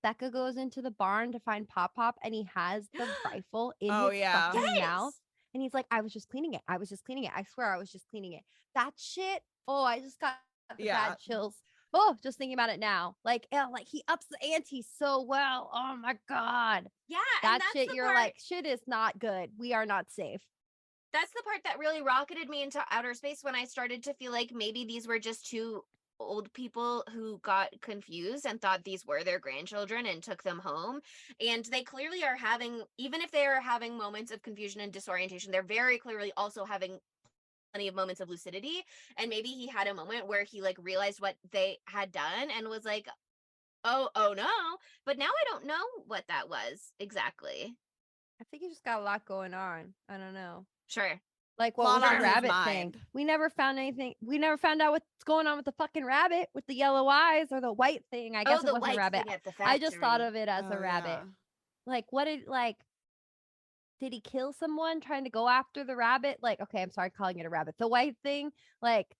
Becca goes into the barn to find Pop Pop and he has the rifle in Oh, his yeah. fucking mouth. Yes. And he's like, I was just cleaning it. I was just cleaning it. I swear I was just cleaning it. That shit. Oh, I just got the Yeah. bad chills. Oh, just thinking about it now. Like he ups the ante so well. Oh my God. Yeah. That And that's shit, the you're part, like, shit is not good. We are not safe. that's the part that really rocketed me into outer space when I started to feel like maybe these were just two old people who got confused and thought these were their grandchildren and took them home. And they clearly are having, even if they are having moments of confusion and disorientation, they're very clearly also having plenty of moments of lucidity. And maybe he had a moment where he like realized what they had done and was like, oh no. But now I don't know what that was exactly. I think he just got a lot going on. I don't know. Sure. Like, what Lot was the on his rabbit mind. thing? We never found anything. We never found out what's going on with the fucking rabbit with the yellow eyes or the white thing. I guess it the wasn't a white rabbit. thing at the I just thought factory. of it as a Oh, rabbit. yeah. Like, what did he kill someone trying to go after the rabbit? Like, okay, I'm sorry calling it a rabbit. The white thing, like,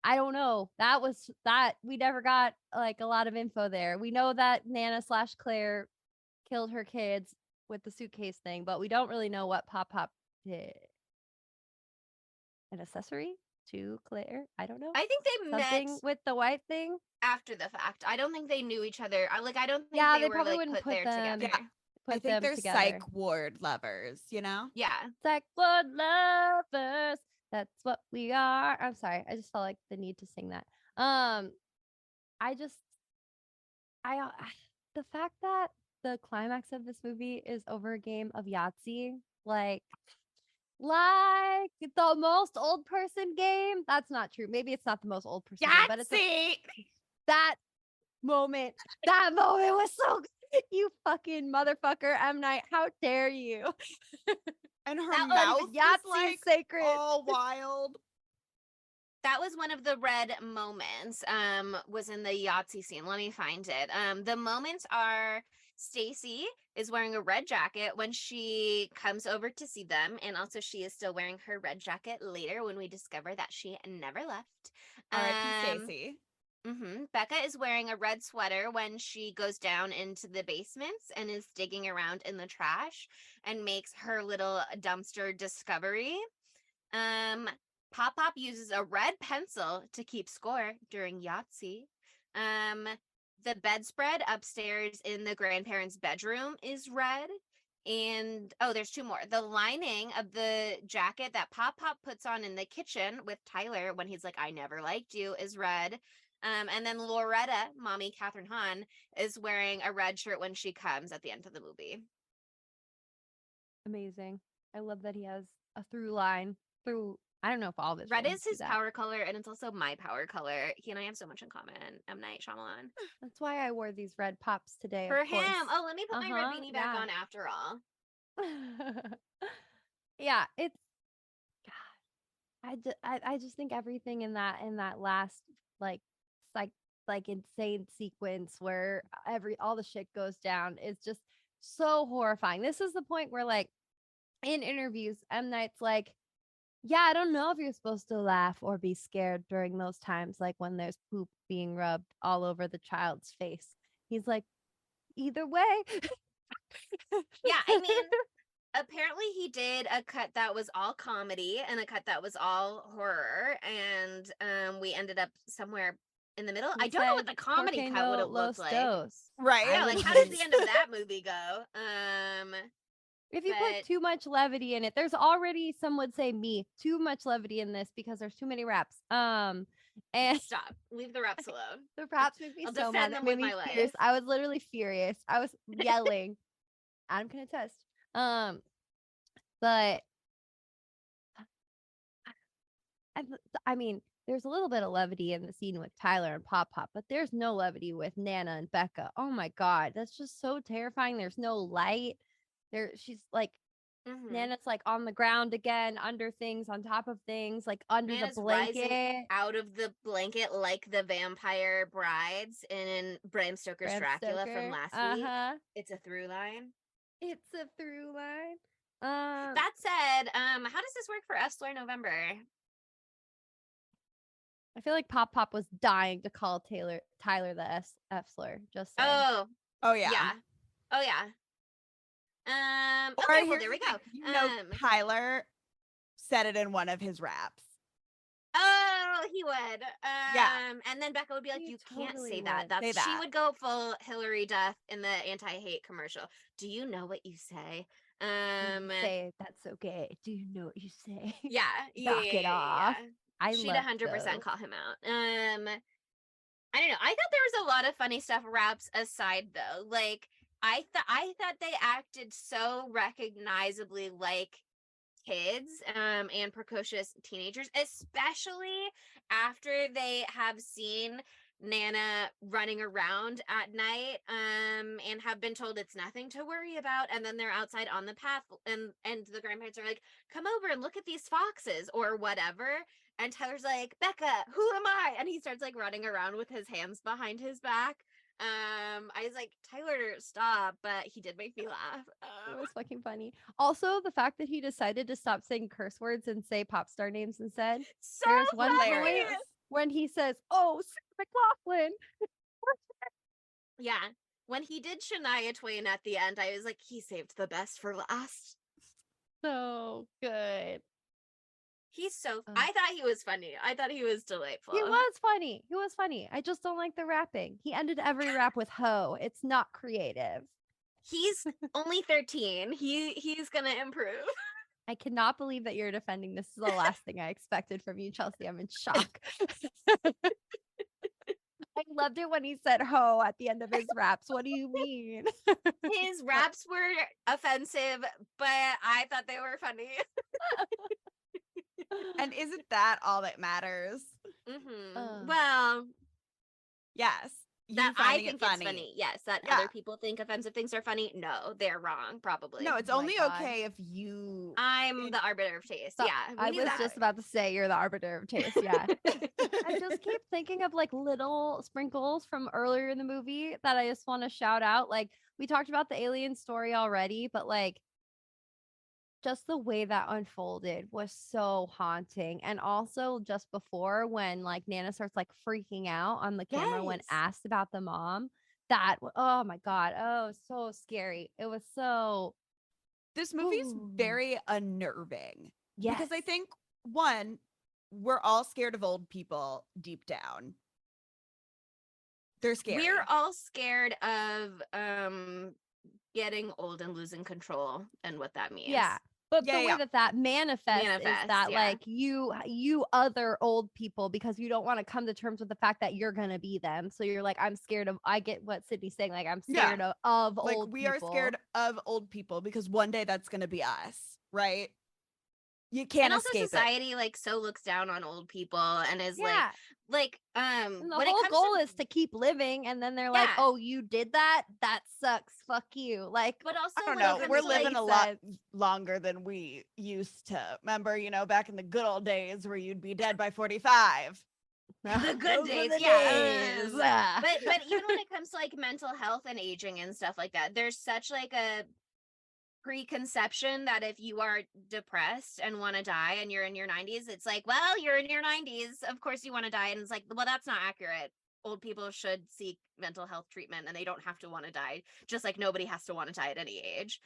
I don't know. That we never got like a lot of info there. We know that Nana / Claire killed her kids with the suitcase thing, but we don't really know what Pop Pop did. An accessory to Claire? I don't know. I think they Something met with the white thing? after the fact. I don't think they knew each other. I don't think Yeah, they they were probably like wouldn't put put there them. together. Yeah. Put I think them they're together. psych ward lovers, you know? Yeah. Psych ward lovers. That's what we are. I'm sorry. I just felt like the need to sing that. I just the fact that the climax of this movie is over a game of Yahtzee, like the most old person game. That's not true. Maybe it's not the most old person game, but it's Yahtzee! that moment. That moment was so good. You fucking motherfucker, M. Night. How dare you? And her That one mouth was was Yahtzee like sacred. all wild. That was one of the red moments. Was in the Yahtzee scene. Let me find it. The moments are Stacy is wearing a red jacket when she comes over to see them, and also she is still wearing her red jacket later when we discover that she never left. R.I.P. Stacy. Becca is wearing a red sweater when she goes down into the basements and is digging around in the trash and makes her little dumpster discovery. Pop Pop uses a red pencil to keep score during Yahtzee. The bedspread upstairs in the grandparents' bedroom is red. And there's two more. The lining of the jacket that Pop Pop puts on in the kitchen with Tyler when he's like, I never liked you, is red. And then Loretta, mommy Kathryn Hahn, is wearing a red shirt when she comes at the end of the movie. Amazing. I love that he has a through line through. I don't know if all of his Red films is do his that. power color, and it's also my power color. He and I have so much in common. M. Night Shyamalan. That's why I wore these red pops today. For of course. him. Oh, let me put my red beanie back yeah. on after all. Yeah, it's God. I just think everything in that last like insane sequence where all the shit goes down is just so horrifying. This is the point where like in interviews, M. Night's like, yeah, I don't know if you're supposed to laugh or be scared during those times, like when there's poop being rubbed all over the child's face. He's like, either way. Yeah, I mean, apparently he did a cut that was all comedy and a cut that was all horror, and we ended up somewhere in the middle. He I don't know what said, the comedy "Porque cut would no have looked los like. dos." Right? Yeah, I like would how does hate- the end of that movie go? If you But- put too much levity in it, there's already, some would say me, too much levity in this because there's too many raps. And Stop. Leave the raps alone. the raps make me I'll so defend mad. them They with made me my fierce. life. I was literally furious. I was yelling. Adam can attest. But I mean, there's a little bit of levity in the scene with Tyler and Pop Pop, but there's no levity with Nana and Becca. Oh my God, that's just so terrifying. There's no light. She's like, Mhm. Nana's like on the ground again, under things, on top of things, like under Nana's the rising blanket. out of the blanket like the vampire brides in Bram Stoker's Bram Dracula from Stoker. last week. Uh-huh. It's a through line. It's a through line. That said, how does this work for Estler November? I feel like Pop Pop was dying to call Tyler the F slur. Just saying. Oh yeah. Yeah. Oh yeah. Or Okay, well here's there we the go. thing, you know, Tyler said it in one of his raps. Oh, he would. Yeah. And then Becca would be like, He "You can't totally say that." would. She Say that. would go full Hillary Duff in the anti-hate commercial. Do you know what you say? Say that's okay. Do you know what you say? Yeah, Knock it off. I She'd love 100% those. call him out. I don't know. I thought there was a lot of funny stuff. Raps aside, though, like I thought they acted so recognizably like kids and precocious teenagers, especially after they have seen Nana running around at night and have been told it's nothing to worry about, and then they're outside on the path and the grandparents are like, come over and look at these foxes or whatever, and Tyler's like, Becca, who am I? And he starts like running around with his hands behind his back. I was like, Tyler, stop, but he did make me laugh. It was fucking funny. Also, the fact that he decided to stop saying curse words and say pop star names instead. So There's one hilarious. point when he says, "Oh, Sarah McLaughlin." Yeah. When he did Shania Twain at the end, I was like, he saved the best for last. So good. He's so. Ugh. I thought he was funny. I thought he was delightful. He was funny. He was funny. I just don't like the rapping. He ended every rap with "ho." It's not creative. He's only 13. He's gonna improve. I cannot believe that you're defending this. Is the last thing I expected from you, Chelsea. I'm in shock. I loved it when he said "ho" at the end of his raps. What do you mean? His raps were offensive, but I thought they were funny. And isn't that all that matters? Well, Yes. You that I finding think it funny. it's funny. Yes, that Yeah. other people think offensive things are funny. No, they're wrong. Probably. No, it's Oh my only God. okay if you I'm the arbiter of taste. So- Yeah, we I knew was that. just about to say you're the arbiter of taste. Yeah. I just keep thinking of like little sprinkles from earlier in the movie that I just want to shout out. Like we talked about the alien story already, but like just the way that unfolded was so haunting. And also just before when like Nana starts like freaking out on the camera when Yes. asked about the mom, oh my God. Oh, so scary. It was so This movie's Ooh. very unnerving. yes. Because I think one, we're all scared of old people deep down. They're scary. We're all scared of getting old and losing control and what that means. Yeah. But Yeah, the yeah. way that manifests is Manifests, that yeah. like you other old people, because you don't want to come to terms with the fact that you're gonna be them. So you're like, I'm scared of. I get what Sydney's saying. Like I'm Yeah. scared of like old we people. are scared of old people because one day that's going to be us, right? You And can't also escape society like so looks down on old people and is Yeah. and And the when it whole comes goal to, is to keep living, and then they're like, Yeah. "Oh, you did that? That sucks. Fuck you." Like, but also I don't when it know. comes We're to, living like, a lot sense. longer than we used to. Remember, back in the good old days where you'd be dead by 45. the good Those were days, the yeah. days. Ah. But even when it comes to like mental health and aging and stuff like that, there's such like a preconception that if you are depressed and want to die and you're in your 90s, it's like, well, you're in your 90s, of course you want to die. And it's like, well, that's not accurate. Old people should seek mental health treatment and they don't have to want to die, just like nobody has to want to die at any age.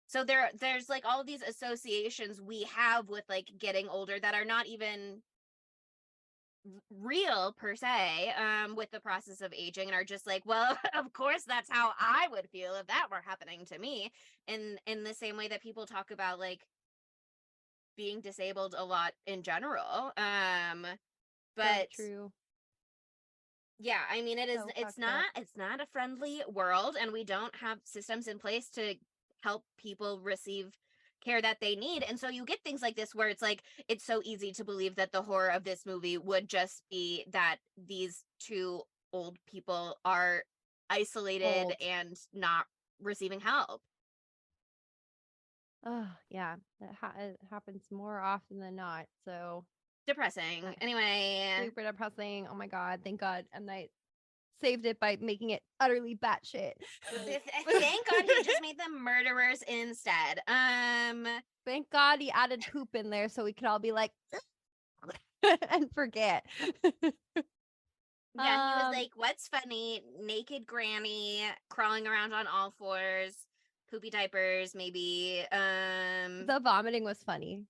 So there's like all these associations we have with like getting older that are not even real per se, with the process of aging, and are just like, well, of course that's how I would feel if that were happening to me. In the same way that people talk about like being disabled a lot in general. So But true. yeah, I mean, So fucked up. it's not a friendly world, and we don't have systems in place to help people receive care that they need. And so you get things like this where it's like, it's so easy to believe that the horror of this movie would just be that these two old people are isolated Old. and not receiving help. Oh, yeah. It happens more often than not. So Depressing. Anyway, super depressing. Oh my God. Thank God. M. Night saved it by making it utterly batshit. thank God he just made them murderers instead. Thank God he added poop in there so we could all be like and forget. Yeah, he was like, what's funny? Naked granny crawling around on all fours, poopy diapers, maybe. The vomiting was funny.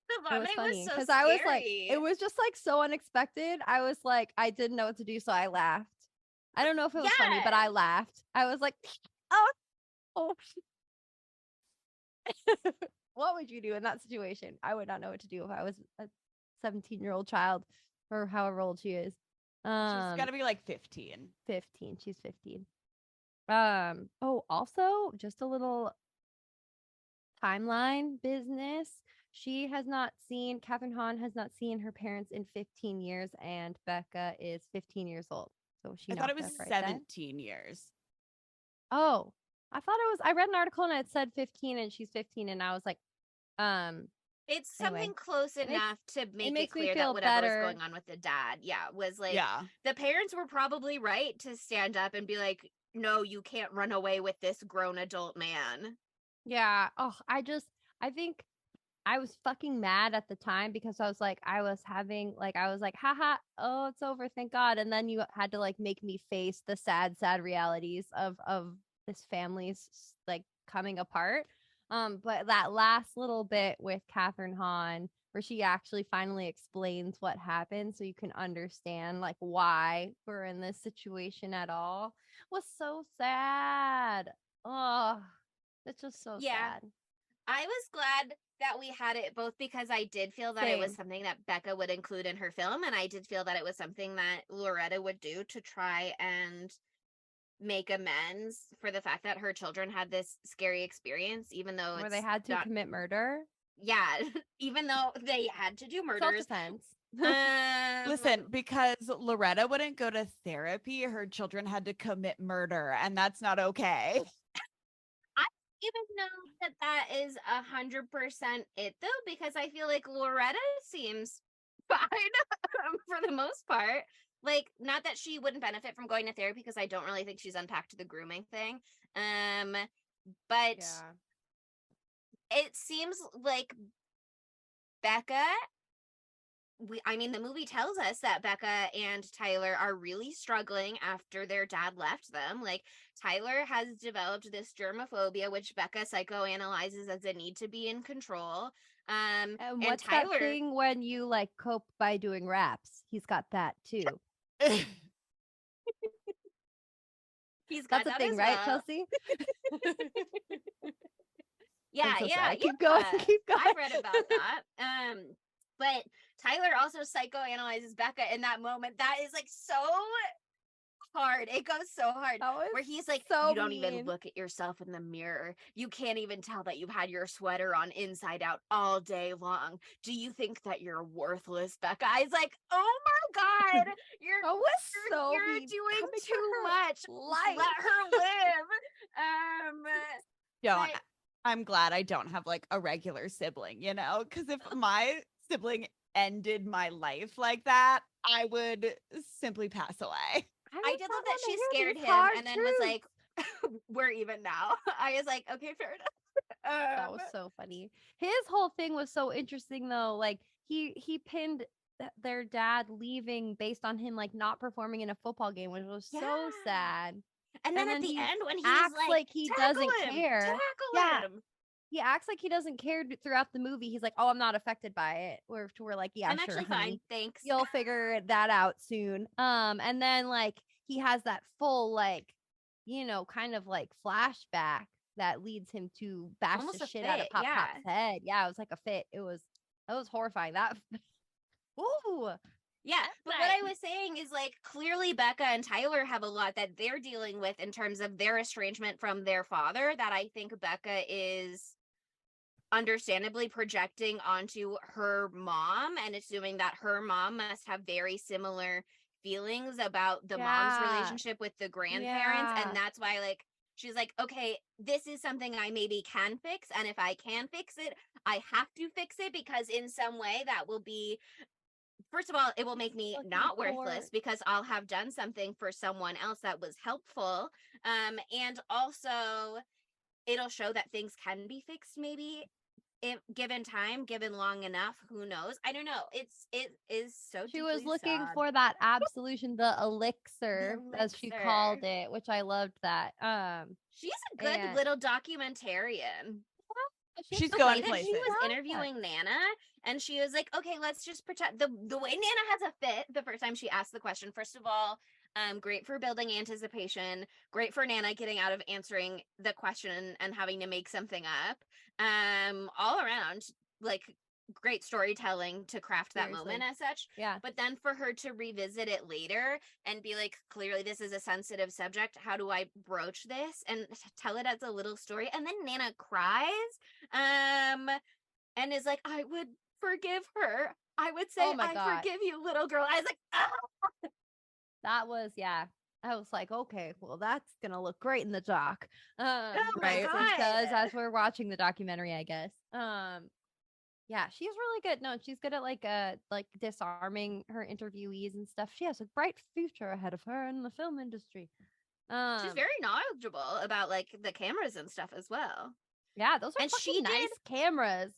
The It was vomiting funny so because I was like, scary. it was just like so unexpected. I was like, I didn't know what to do, so I laughed. I don't know if it was funny, but I laughed. I was like, oh. What would you do in that situation? I would not know what to do if I was a 17-year-old child or however old she is. She's got to be like 15. 15. She's 15. Oh, also just a little timeline business. Kathryn Hahn has not seen her parents in 15 years, and Becca is 15 years old. So she I thought it knocked was up right 17 years. Oh, I read an article and it said 15 and she's 15, and I was like, it's anyway, something clear enough to make it makes me clear feel that whatever better. was going on with the dad, was like, Yeah. the parents were probably right to stand up and be like, no, you can't run away with this grown adult man. Yeah. Oh, I think I was fucking mad at the time because I was like, haha, oh, it's over, thank God. And then you had to like make me face the sad realities of this family's like coming apart. But that last little bit with Kathryn Hahn, where she actually finally explains what happened so you can understand like why we're in this situation at all, was so sad. Oh, it's just so sad. I was glad that we had it both because I did feel that it was something that Becca would include in her film, and I did feel that it was something that Loretta would do to try and make amends for the fact that her children had this scary experience, even though where they had to commit murder. Yeah, even though they had to do murders. Self-defense. Listen, because Loretta wouldn't go to therapy, her children had to commit murder, and that's not okay. I don't even know that is 100% it though, because I feel like Loretta seems fine for the most part. Like, not that she wouldn't benefit from going to therapy, because I don't really think she's unpacked the grooming thing. But it seems like Becca, the movie tells us that Becca and Tyler are really struggling after their dad left them. Like, Tyler has developed this germophobia, which Becca psychoanalyzes as a need to be in control. And what's Tyler, that thing when you like cope by doing raps? He's got that too. He's got That's a that thing, as right, well. Chelsea? Yeah. Keep going. I've read about that. But Tyler also psychoanalyzes Becca in that moment. That is like so hard. It goes so hard. Where he's like, you don't even look at yourself in the mirror. You can't even tell that you've had your sweater on inside out all day long. Do you think that you're worthless, Becca? I was like, oh my God, you're doing too much. Let her live. I'm glad I don't have like a regular sibling, because if my sibling ended my life like that, I would simply pass away. I did love that she scared him and then was like, we're even now. I was like, okay, fair enough. That was so funny. His whole thing was so interesting though. Like he pinned their dad leaving based on him like not performing in a football game, which was so sad. And then at the he end when he's acts like he tackle doesn't him, care. tackle Yeah. him. He acts like he doesn't care throughout the movie. He's like, "Oh, I'm not affected by it." We're like, "Yeah, I'm sure, actually honey. fine, thanks. You'll figure that out soon." And then like he has that full like, kind of like flashback that leads him to bash Almost the a shit out of fit, Pop's yeah. head. Yeah, it was like a fit. That was horrifying. That ooh. Yeah, but what I was saying is like clearly Becca and Tyler have a lot that they're dealing with in terms of their estrangement from their father that I think Becca is understandably projecting onto her mom and assuming that her mom must have very similar feelings about the mom's Yeah. relationship with the grandparents. Yeah. And that's why like she's like, okay, this is something I maybe can fix, and if I can fix it, I have to fix it because in some way that will be, first of all, it will make me Looking not for- worthless because I'll have done something for someone else that was helpful. And also it'll show that things can be fixed maybe if given time, given long enough. Who knows? I don't know. It is so She was deeply looking sad. for that absolution, the elixir, as she elixir. called it, which I loved that. She's a good and- little documentarian. She's The going way that places. she was interviewing Nana, and she was like, okay, let's just pretend the way Nana has a fit the first time she asked the question. First of all, great for building anticipation, great for Nana getting out of answering the question and having to make something up. All around, like, great storytelling to craft that Seriously. moment as such. Yeah. But then for her to revisit it later and be like, clearly this is a sensitive subject, how do I broach this and tell it as a little story? And then Nana cries and is like, I would forgive her, I would say, Oh my I God. forgive you, little girl. I was like, ah! That was, yeah. I was like, okay, well, that's gonna look great in the doc. Oh my Right. It does God. as we're watching the documentary, I guess. Yeah, she's really good. No, she's good at like disarming her interviewees and stuff. She has a bright future ahead of her in the film industry. She's very knowledgeable about like the cameras and stuff as well. Yeah, those are And fucking she nice did- cameras.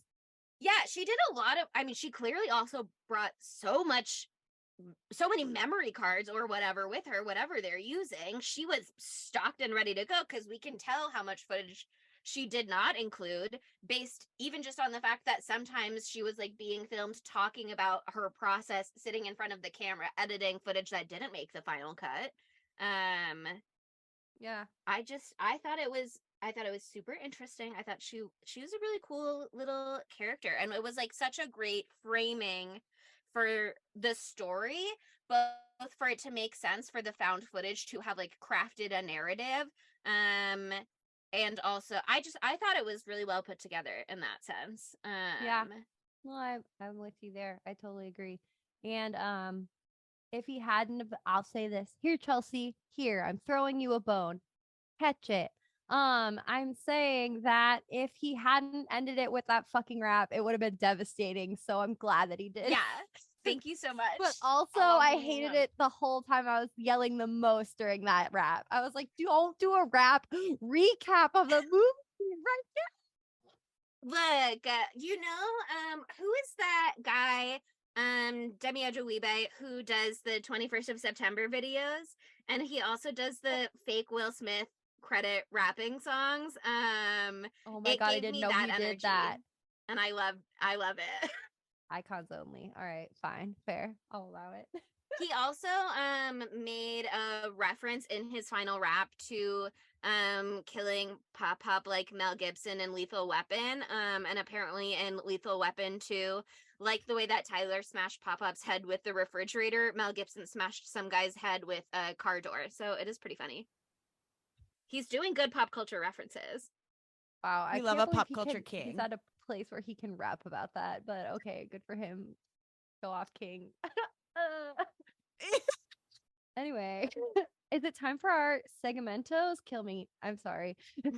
Yeah, she did a lot of, I mean, she clearly also brought so many memory cards or whatever with her, whatever they're using. She was stocked and ready to go because we can tell how much footage she did not include based even just on the fact that sometimes she was like being filmed talking about her process sitting in front of the camera editing footage that didn't make the final cut. Yeah. I thought it was super interesting. I thought she was a really cool little character, and it was like such a great framing for the story, both for it to make sense for the found footage to have like crafted a narrative, and also I thought it was really well put together in that sense. Yeah. Well, I'm with you there. I totally agree. And if he hadn't, I'll say this here, Chelsea. Here, I'm throwing you a bone. Catch it. I'm saying that if he hadn't ended it with that fucking rap, it would have been devastating. So I'm glad that he did. Yeah. Thank you so much. But also, I hated it the whole time. I was yelling the most during that rap. I was like, don't do a rap recap of the movie right now. Look, who is that guy, Demi Ajowibe, who does the 21st of September videos, and he also does the fake Will Smith credit rapping songs. Oh my it God, I gave didn't me know that he energy, did that. and I love it. Icons only. All right, fine, fair. I'll allow it. He also made a reference in his final rap to killing Pop like Mel Gibson in Lethal Weapon, and apparently in Lethal Weapon 2, like the way that Tyler smashed Pop-Up's head with the refrigerator, Mel Gibson smashed some guy's head with a car door. So it is pretty funny. He's doing good pop culture references. Wow, We I love can't a believe pop he culture He's king. at a place where he can rap about that, but okay, good for him. Go off, King. Anyway, is it time for our segmentos? Kill me. I'm sorry. I'm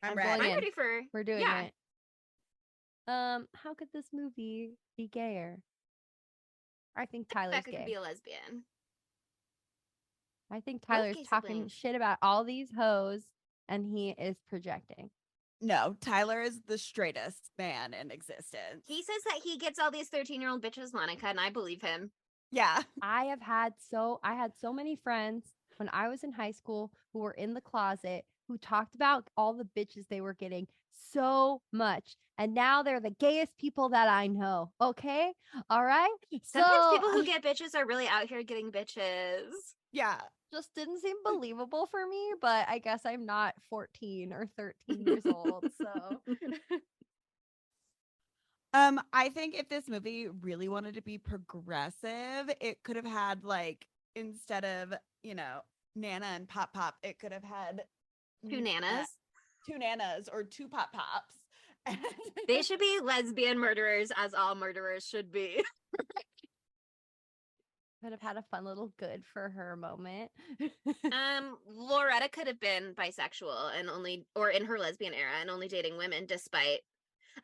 I'm ready. going I'm in. ready for We're doing yeah. it. How could this movie be gayer? I think Tyler's Becca gay. could be a lesbian. I think Tyler's gay talking siblings. shit about all these hoes, and he is projecting. No, Tyler is the straightest man in existence. He says that he gets all these 13-year-old bitches, Monica, and I believe him. Yeah. I had so many friends when I was in high school who were in the closet who talked about all the bitches they were getting so much. And now they're the gayest people that I know. Okay? All right? Sometimes So people who get bitches are really out here getting bitches. Yeah. just didn't seem believable for me, but I guess I'm not 14 or 13 years old. So I think if this movie really wanted to be progressive, it could have had like instead of, Nana and Pop Pop, it could have had Two nanas. two Nanas or two Pop Pops. They should be lesbian murderers, as all murderers should be. could have had a fun little good for her moment. Loretta could have been bisexual and or in her lesbian era and only dating women, despite.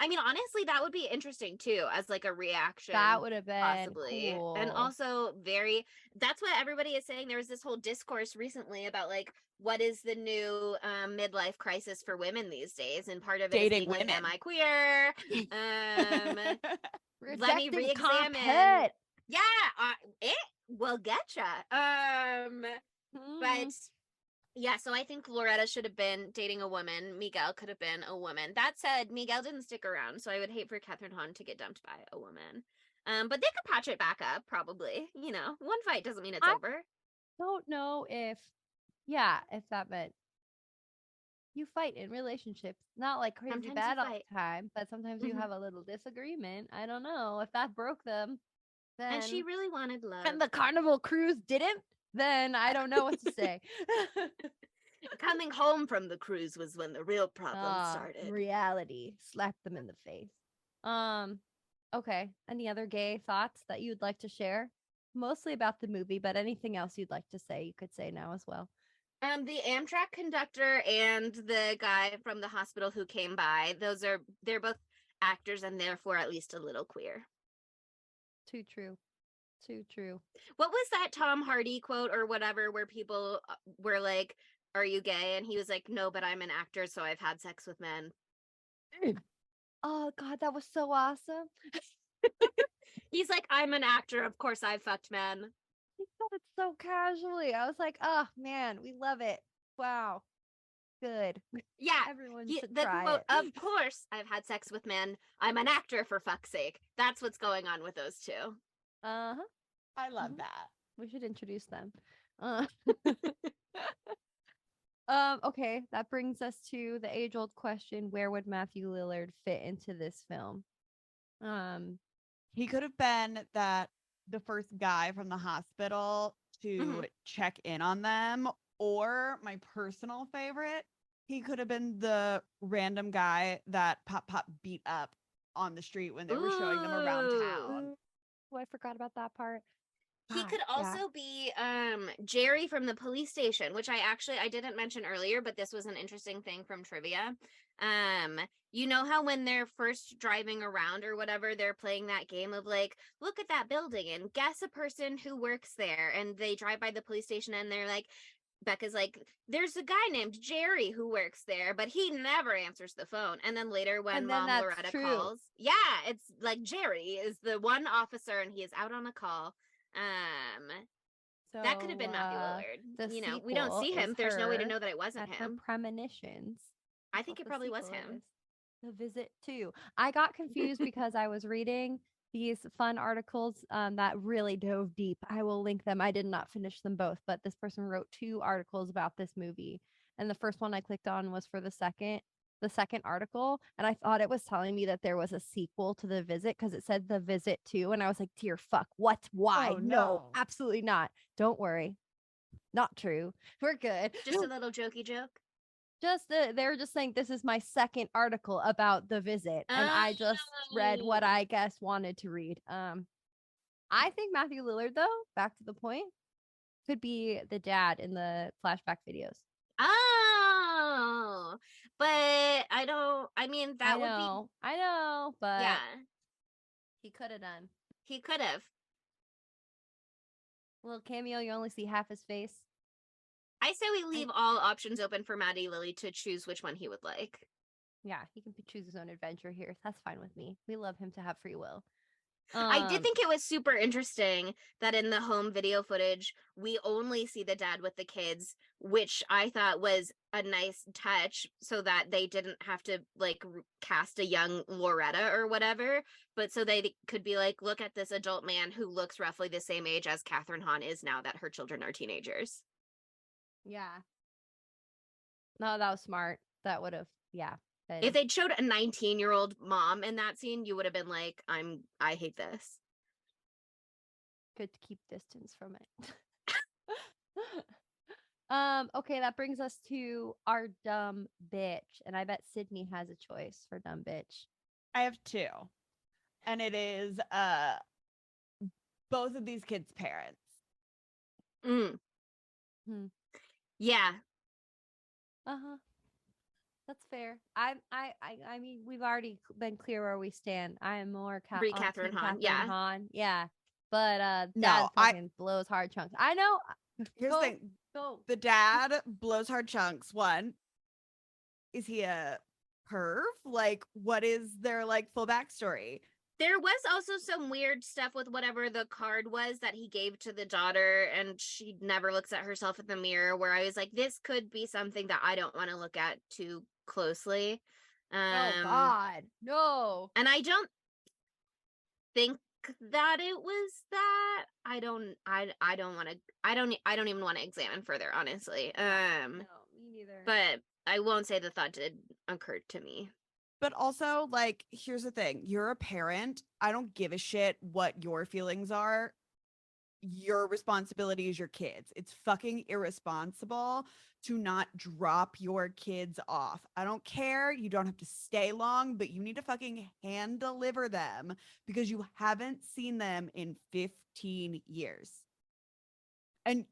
I mean, honestly, that would be interesting too, as like a reaction. That would have been possibly cool. And also that's what everybody is saying. There was this whole discourse recently about like what is the new midlife crisis for women these days, and part of it Dating is being like, women. am I queer? Let me Rejecting re-examine. content. Yeah, it will get ya. But yeah, so I think Loretta should have been dating a woman. Miguel could have been a woman. That said, Miguel didn't stick around, so I would hate for Kathryn Hahn to get dumped by a woman. But they could patch it back up, probably. One fight doesn't mean it's over. Don't know if that meant you fight in relationships, not like crazy Sometimes bad you all fight. the time, but sometimes you Mhm. have a little disagreement. I don't know if that broke them. Then And she really wanted love. and the Carnival cruise didn't. Then I don't know what to say. Coming home from the cruise was when the real problem started. Reality slapped them in the face. Okay. Any other gay thoughts that you'd like to share? Mostly about the movie, but anything else you'd like to say, you could say now as well. The Amtrak conductor and the guy from the hospital who came by, they're both actors and therefore at least a little queer. Too true. Too true. What was that Tom Hardy quote or whatever where people were like, are you gay? And he was like, no, but I'm an actor, so I've had sex with men. Oh God, that was so awesome. He's like, I'm an actor, of course I've fucked men. He said it so casually. I was like, oh man, we love it. Wow. Good. Yeah. Everyone The should try quote, it. of course I've had sex with men. I'm an actor, for fuck's sake. That's what's going on with those two. Uh-huh. I love Mhm. that. We should introduce them. Okay, that brings us to the age-old question, where would Matthew Lillard fit into this film? He could have been the first guy from the hospital to check in on them, or my personal favorite, he could have been the random guy that Pop Pop beat up on the street when they were showing them around town. Oh, I forgot about that part. He God, could also be Jerry from the police station, which I didn't mention earlier, but this was an interesting thing from trivia. You know how when they're first driving around or whatever, they're playing that game of like, look at that building and guess a person who works there. And they drive by the police station and they're like, Becca's like, there's a guy named Jerry who works there, but he never answers the phone. And then later when And then Mom that's Loretta true. calls, yeah, it's like Jerry is the one officer and he is out on a call. So That could have been Matthew Lillard. The We don't see sequel him. is There's no way to her know that it wasn't and her him. premonitions. I That's think what it the probably was sequel him. is. The Visit 2. I got confused because I was reading these fun articles that really dove deep. I will link them. I did not finish them both, but this person wrote 2 articles about this movie. And the first one I clicked on was for the second article, and I thought it was telling me that there was a sequel to The Visit because it said The Visit 2, and I was like, dear fuck, what? Why? Oh, No, no. absolutely not. Don't worry. Not true. We're good. Just a little jokey joke. Just they were just saying this is my second article about The Visit, and I just read what I guess wanted to read. I think Matthew Lillard, though, back to the point, could be the dad in the flashback videos. Oh, but I mean, that would be. I know, but Yeah, he could have done. he could have. Little cameo, you only see half his face. I say we leave all options open for Matty Lily to choose which one he would like. Yeah, he can choose his own adventure here. That's fine with me. We love him to have free will. I did think it was super interesting that in the home video footage, we only see the dad with the kids, which I thought was a nice touch so that they didn't have to like cast a young Loretta or whatever, but so they could be like, look at this adult man who looks roughly the same age as Kathryn Hahn is now that her children are teenagers. Yeah. No, that was smart. That would have, yeah. If they'd showed a 19-year-old mom in that scene, you would have been like, I hate this. Good to keep distance from it. Okay, that brings us to our dumb bitch. And I bet Sydney has a choice for dumb bitch. I have two. And it is both of these kids' parents. Yeah. Uh-huh. That's fair. I mean, we've already been clear where we stand. I am more Kathryn Hahn. Yeah. Hahn. Yeah. But dad No, fucking blows hard chunks. I know. Here's the thing. Go. The dad blows hard chunks. One, is he a perv? Like, what is their like full backstory? There was also some weird stuff with whatever the card was that he gave to the daughter, and she never looks at herself in the mirror, where I was like, this could be something that I don't want to look at too closely. Oh God, no. And I don't think that it was that. I don't even want to examine further, honestly. No, me neither. But I won't say the thought did occur to me. But also, like, here's the thing. You're a parent. I don't give a shit what your feelings are. Your responsibility is your kids. It's fucking irresponsible to not drop your kids off. I don't care. You don't have to stay long, but you need to fucking hand deliver them because you haven't seen them in 15 years. And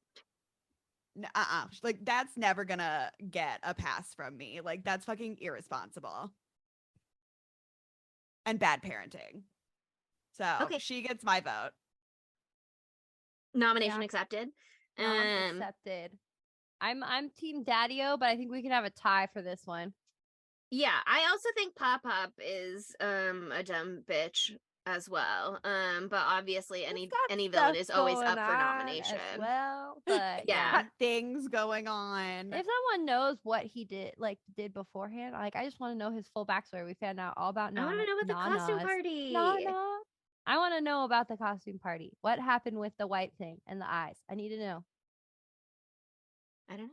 like, that's never gonna get a pass from me. Like, that's fucking irresponsible. And bad parenting. So Okay. she gets my vote. Nomination accepted. Accepted. I'm team Daddy-O, but I think we could have a tie for this one. Yeah, I also think Pop is a dumb bitch as well. But obviously any villain is always up for nomination. As well, but Yeah. Got things going on. If someone knows what he did beforehand, like I just want to know his full backstory. We found out all about I want to know about the costume party. I want to know about the costume party. What happened with the white thing and the eyes? I need to know. I don't know.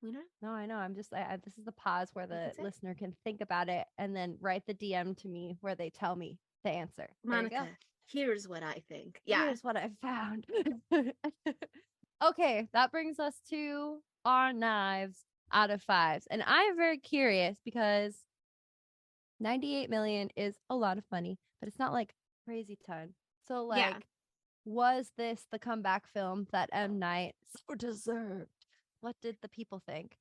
We don't know. No, I know. I'm just this is the pause where the listener can think about it and then write the DM to me where they tell me the answer. Monica, here's what I think. Yeah. Here's what I found. Okay, that brings us to our knives out of 5s. And I'm very curious because 98 million is a lot of money, but it's not like crazy ton. So like, was this the comeback film that M. Night so deserved? What did the people think?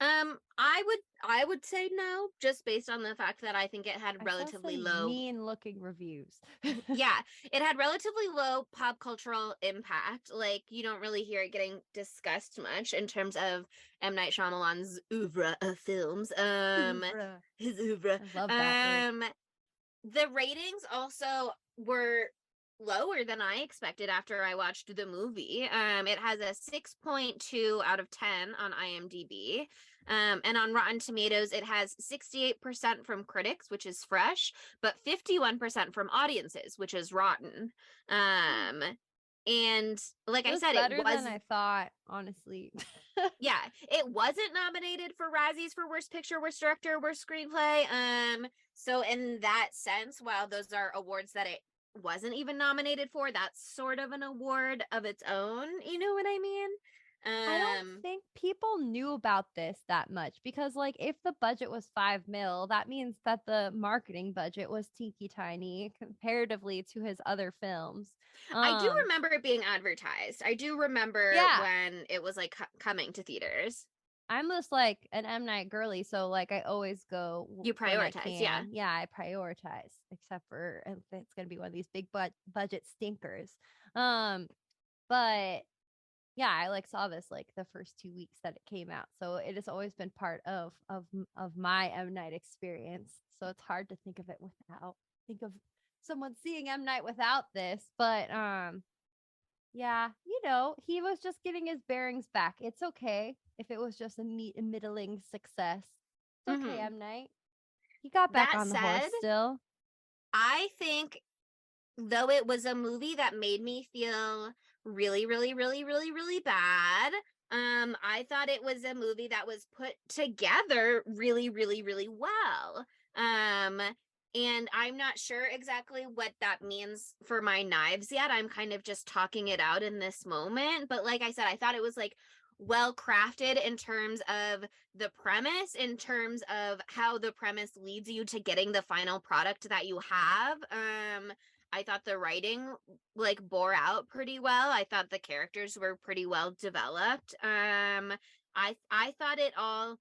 I would say no, just based on the fact that I think it had relatively low mean-looking reviews. Yeah, it had relatively low pop cultural impact. Like, you don't really hear it getting discussed much in terms of M. Night Shyamalan's oeuvre of films. His oeuvre. I love that. The ratings also were lower than I expected after I watched the movie. It has a 6.2 out of 10 on IMDb. And on Rotten Tomatoes, it has 68% from critics, which is fresh, but 51% from audiences, which is rotten. And like I said, better it was than I thought, honestly. Yeah, it wasn't nominated for Razzies for Worst Picture, Worst Director, Worst Screenplay. So in that sense, while those are awards that it wasn't even nominated for, that's sort of an award of its own. You know what I mean? I don't think people knew about this that much because, like, if the budget was 5 mil, that means that the marketing budget was teeny tiny comparatively to his other films. I do remember it being advertised. I do remember when it was like coming to theaters. I'm just like an M. Night girly, so like I always go. You prioritize, yeah. Yeah, I prioritize, except for it's gonna be one of these big budget stinkers. But yeah, I like saw this like the first 2 weeks that it came out, so it has always been part of my M. Night experience. So it's hard to think of it without someone seeing M. Night without this, but yeah, he was just getting his bearings back. It's okay if it was just a middling success. It's okay, Mhm. M. Night. He got back That on the horse said, still. I think though it was a movie that made me feel really, really, really, really, really bad, I thought it was a movie that was put together really, really, really well. And I'm not sure exactly what that means for my knives yet. I'm kind of just talking it out in this moment. But like I said, I thought it was like well crafted in terms of the premise, in terms of how the premise leads you to getting the final product that you have. I thought the writing like bore out pretty well. I thought the characters were pretty well developed. I thought it all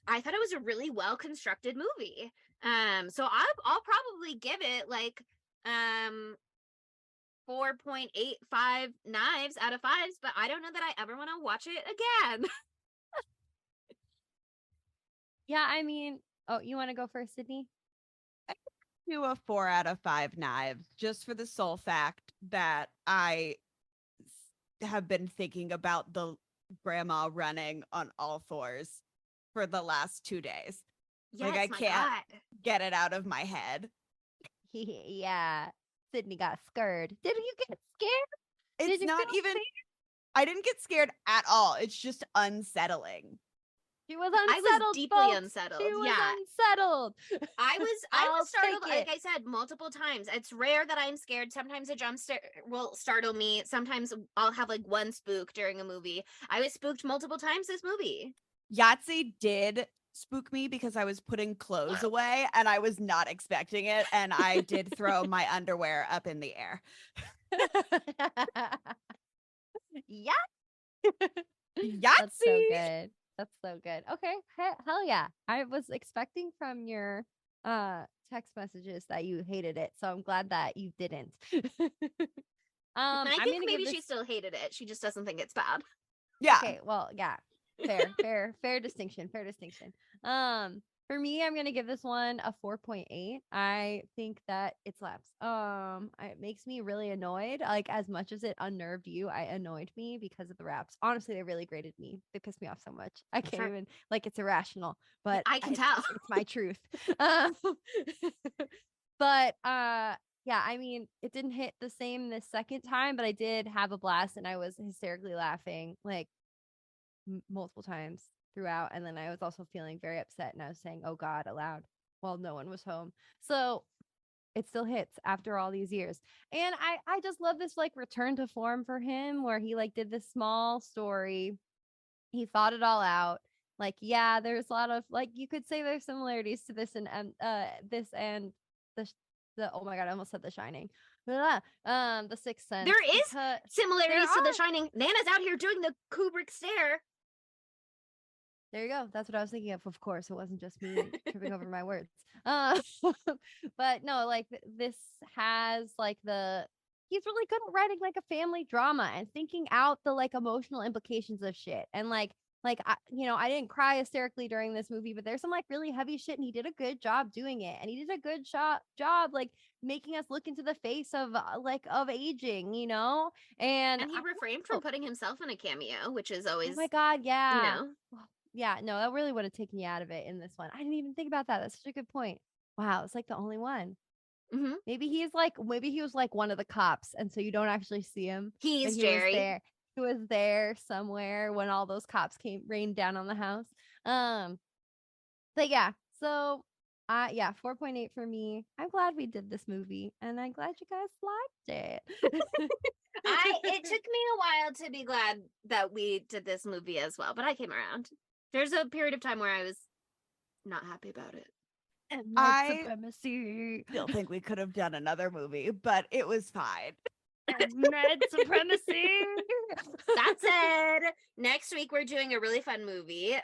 I thought it was a really well constructed movie. So I'll probably give it like 4.85 knives out of 5s, but I don't know that I ever want to watch it again. Yeah, I mean, oh, you want to go first, Sydney? Do a 4 out of 5 knives, just for the sole fact that I have been thinking about the grandma running on all fours for the last 2 days. Yes, I my can't God. get it out of my head. Yeah, Sydney got scared. Didn't you get scared? It's Did you not feel even, scared? I didn't get scared at all. It's just unsettling. She was I was unsettled, deeply folks. unsettled. She was Yeah. unsettled. I was I'll startled, take like it. I said, multiple times. It's rare that I'm scared. Sometimes a jump scare will startle me. Sometimes I'll have like one spook during a movie. I was spooked multiple times this movie. Yahtzee did spook me because I was putting clothes away and I was not expecting it. And I did throw my underwear up in the air. Yeah. Yahtzee! That's so good. That's so good. Okay. Hell yeah. I was expecting from your text messages that you hated it. So I'm glad that you didn't. And I I'm think gonna maybe give she this still hated it. She just doesn't think it's bad. Yeah. Okay, well, yeah. Fair distinction. Fair distinction. For me, I'm gonna give this one a 4.8. I think that it slaps. It makes me really annoyed. Like as much as it unnerved you, I annoyed me because of the raps. Honestly, they really grated me. They pissed me off so much. I can't Sure. even like it's irrational, but I can tell. it's my truth. Um, but yeah, I mean, it didn't hit the same this second time, but I did have a blast and I was hysterically laughing like multiple times throughout. And then I was also feeling very upset and I was saying, oh God, aloud while no one was home. So it still hits after all these years. And I just love this like return to form for him where he like did this small story. He thought it all out. Like, yeah, there's a lot of like you could say there's similarities to this and this and the oh my God, I almost said The Shining. The Sixth Sense. There is because similarities to there The are. Shining. Nana's out here doing the Kubrick stare. There you go. That's what I was thinking of course. It wasn't just me tripping over my words. Uh, but no, like this has like he's really good at writing like a family drama and thinking out the like emotional implications of shit. And like I didn't cry hysterically during this movie, but there's some like really heavy shit and he did a good job doing it. And he did a good job like making us look into the face of of aging, And And he refrained from putting himself in a cameo, which is oh always, my God, yeah. you know. Yeah, no, that really would have taken you out of it in this one. I didn't even think about that. That's such a good point. Wow, it's like the only one. Mm-hmm. Maybe he was like one of the cops, and so you don't actually see him. He's But Jerry. He was there somewhere when all those cops rained down on the house. But yeah, so yeah, 4.8 for me. I'm glad we did this movie, and I'm glad you guys liked it. It took me a while to be glad that we did this movie as well, but I came around. There's a period of time where I was not happy about it. And I supremacy. still think we could have done another movie, but it was fine. Red supremacy. That said, next week we're doing a really fun movie.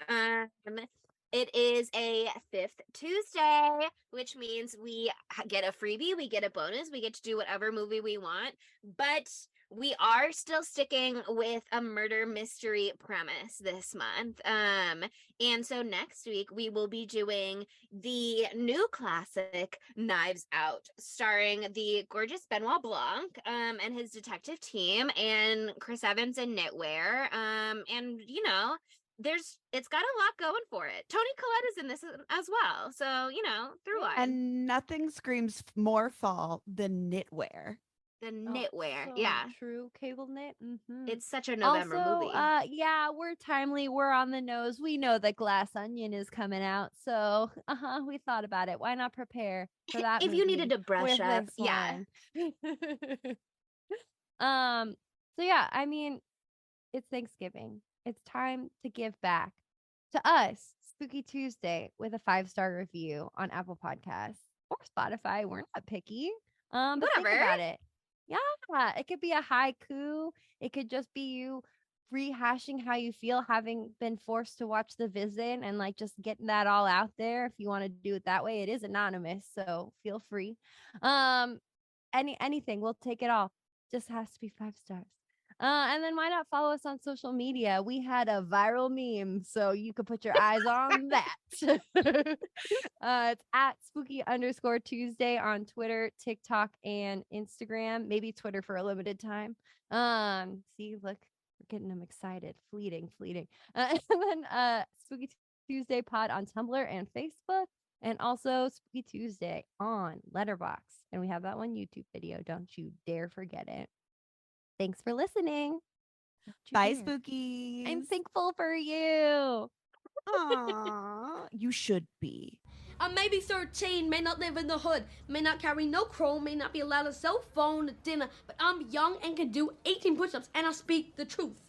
It is a 5th Tuesday, which means we get a freebie, we get a bonus, we get to do whatever movie we want. But we are still sticking with a murder mystery premise this month. And so next week we will be doing the new classic Knives Out, starring the gorgeous Benoit Blanc and his detective team, and Chris Evans and Knitwear. And you know, it's got a lot going for it. Toni Collette is in this as well. So, you know, through line. And nothing screams more fall than knitwear. The Knitwear. So Yeah. true. Cable knit. Mm-hmm. It's such a November also, movie. yeah, we're timely. We're on the nose. We know that Glass Onion is coming out, so we thought about it. Why not prepare for that? If you needed to brush with up, this yeah. one. So yeah, I mean, it's Thanksgiving. It's time to give back to us, Spooky Tuesday, with a 5-star review on Apple Podcasts or Spotify. We're not picky. But think Whatever. about it. Yeah, it could be a haiku. It could just be you rehashing how you feel having been forced to watch The Visit and like just getting that all out there. If you want to do it that way, it is anonymous, so feel free. Anything, we'll take it all. Just has to be 5 stars. And then why not follow us on social media? We had a viral meme, so you could put your eyes on that. It's at spooky_Tuesday on Twitter, TikTok, and Instagram. Maybe Twitter for a limited time. See, look, we're getting them excited. Fleeting. And then Spooky Tuesday Pod on Tumblr and Facebook, and also Spooky Tuesday on Letterboxd. And we have that one YouTube video. Don't you dare forget it. Thanks for listening. Bye, spookies. I'm thankful for you. Aww, you should be. I may be 13, may not live in the hood, may not carry no chrome, may not be allowed a cell phone at dinner, but I'm young and can do 18 push-ups, and I speak the truth.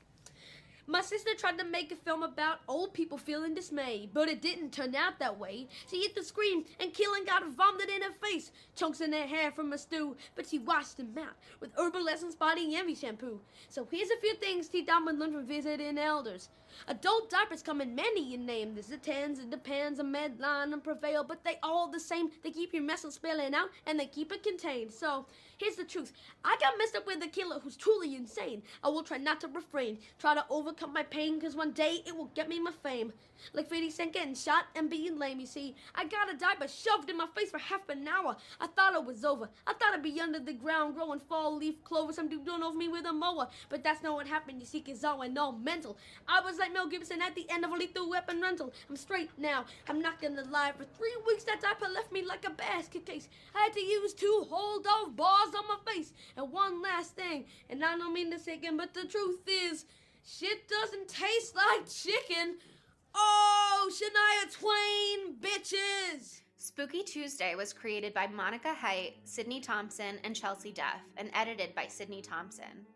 My sister tried to make a film about old people feeling dismay, but it didn't turn out that way. She hit the screen, and Keelan got vomited in her face, chunks in her hair from a stew, but she washed them out with Herbal Essence Body Envy shampoo. So here's a few things T. Diamond learned from visiting elders. Adult diapers come in many a name. There's the Tens, it depends, a Medline and Prevail, but they all the same. They keep your mess from spilling out, and they keep it contained. So here's the truth. I got messed up with a killer who's truly insane. I will try not to refrain, try to overcome my pain, cause one day it will get me my fame. Like 50 Cent getting shot and being lame, you see. I got a diaper shoved in my face for half an hour. I thought it was over. I thought I'd be under the ground growing fall leaf clover. Some dude doing over me with a mower. But that's not what happened, you see, cause I went all mental. I was like Mel Gibson at the end of a Lethal Weapon rental. I'm straight now. I'm not gonna lie. For 3 weeks that diaper left me like a basket case. I had to use 2 hold-off bars on my face. And one last thing, and I don't mean to say again, but the truth is, shit doesn't taste like chicken. Oh, Shania Twain, bitches! Spooky Tuesday was created by Monica Haidt, Sydney Thompson, and Chelsea Duff, and edited by Sydney Thompson.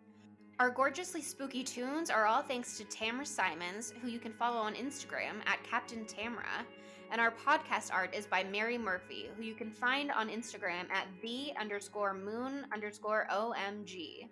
Our gorgeously spooky tunes are all thanks to Tamra Simons, who you can follow on Instagram at Captain Tamra, and our podcast art is by Mary Murphy, who you can find on Instagram at the_moon_OMG.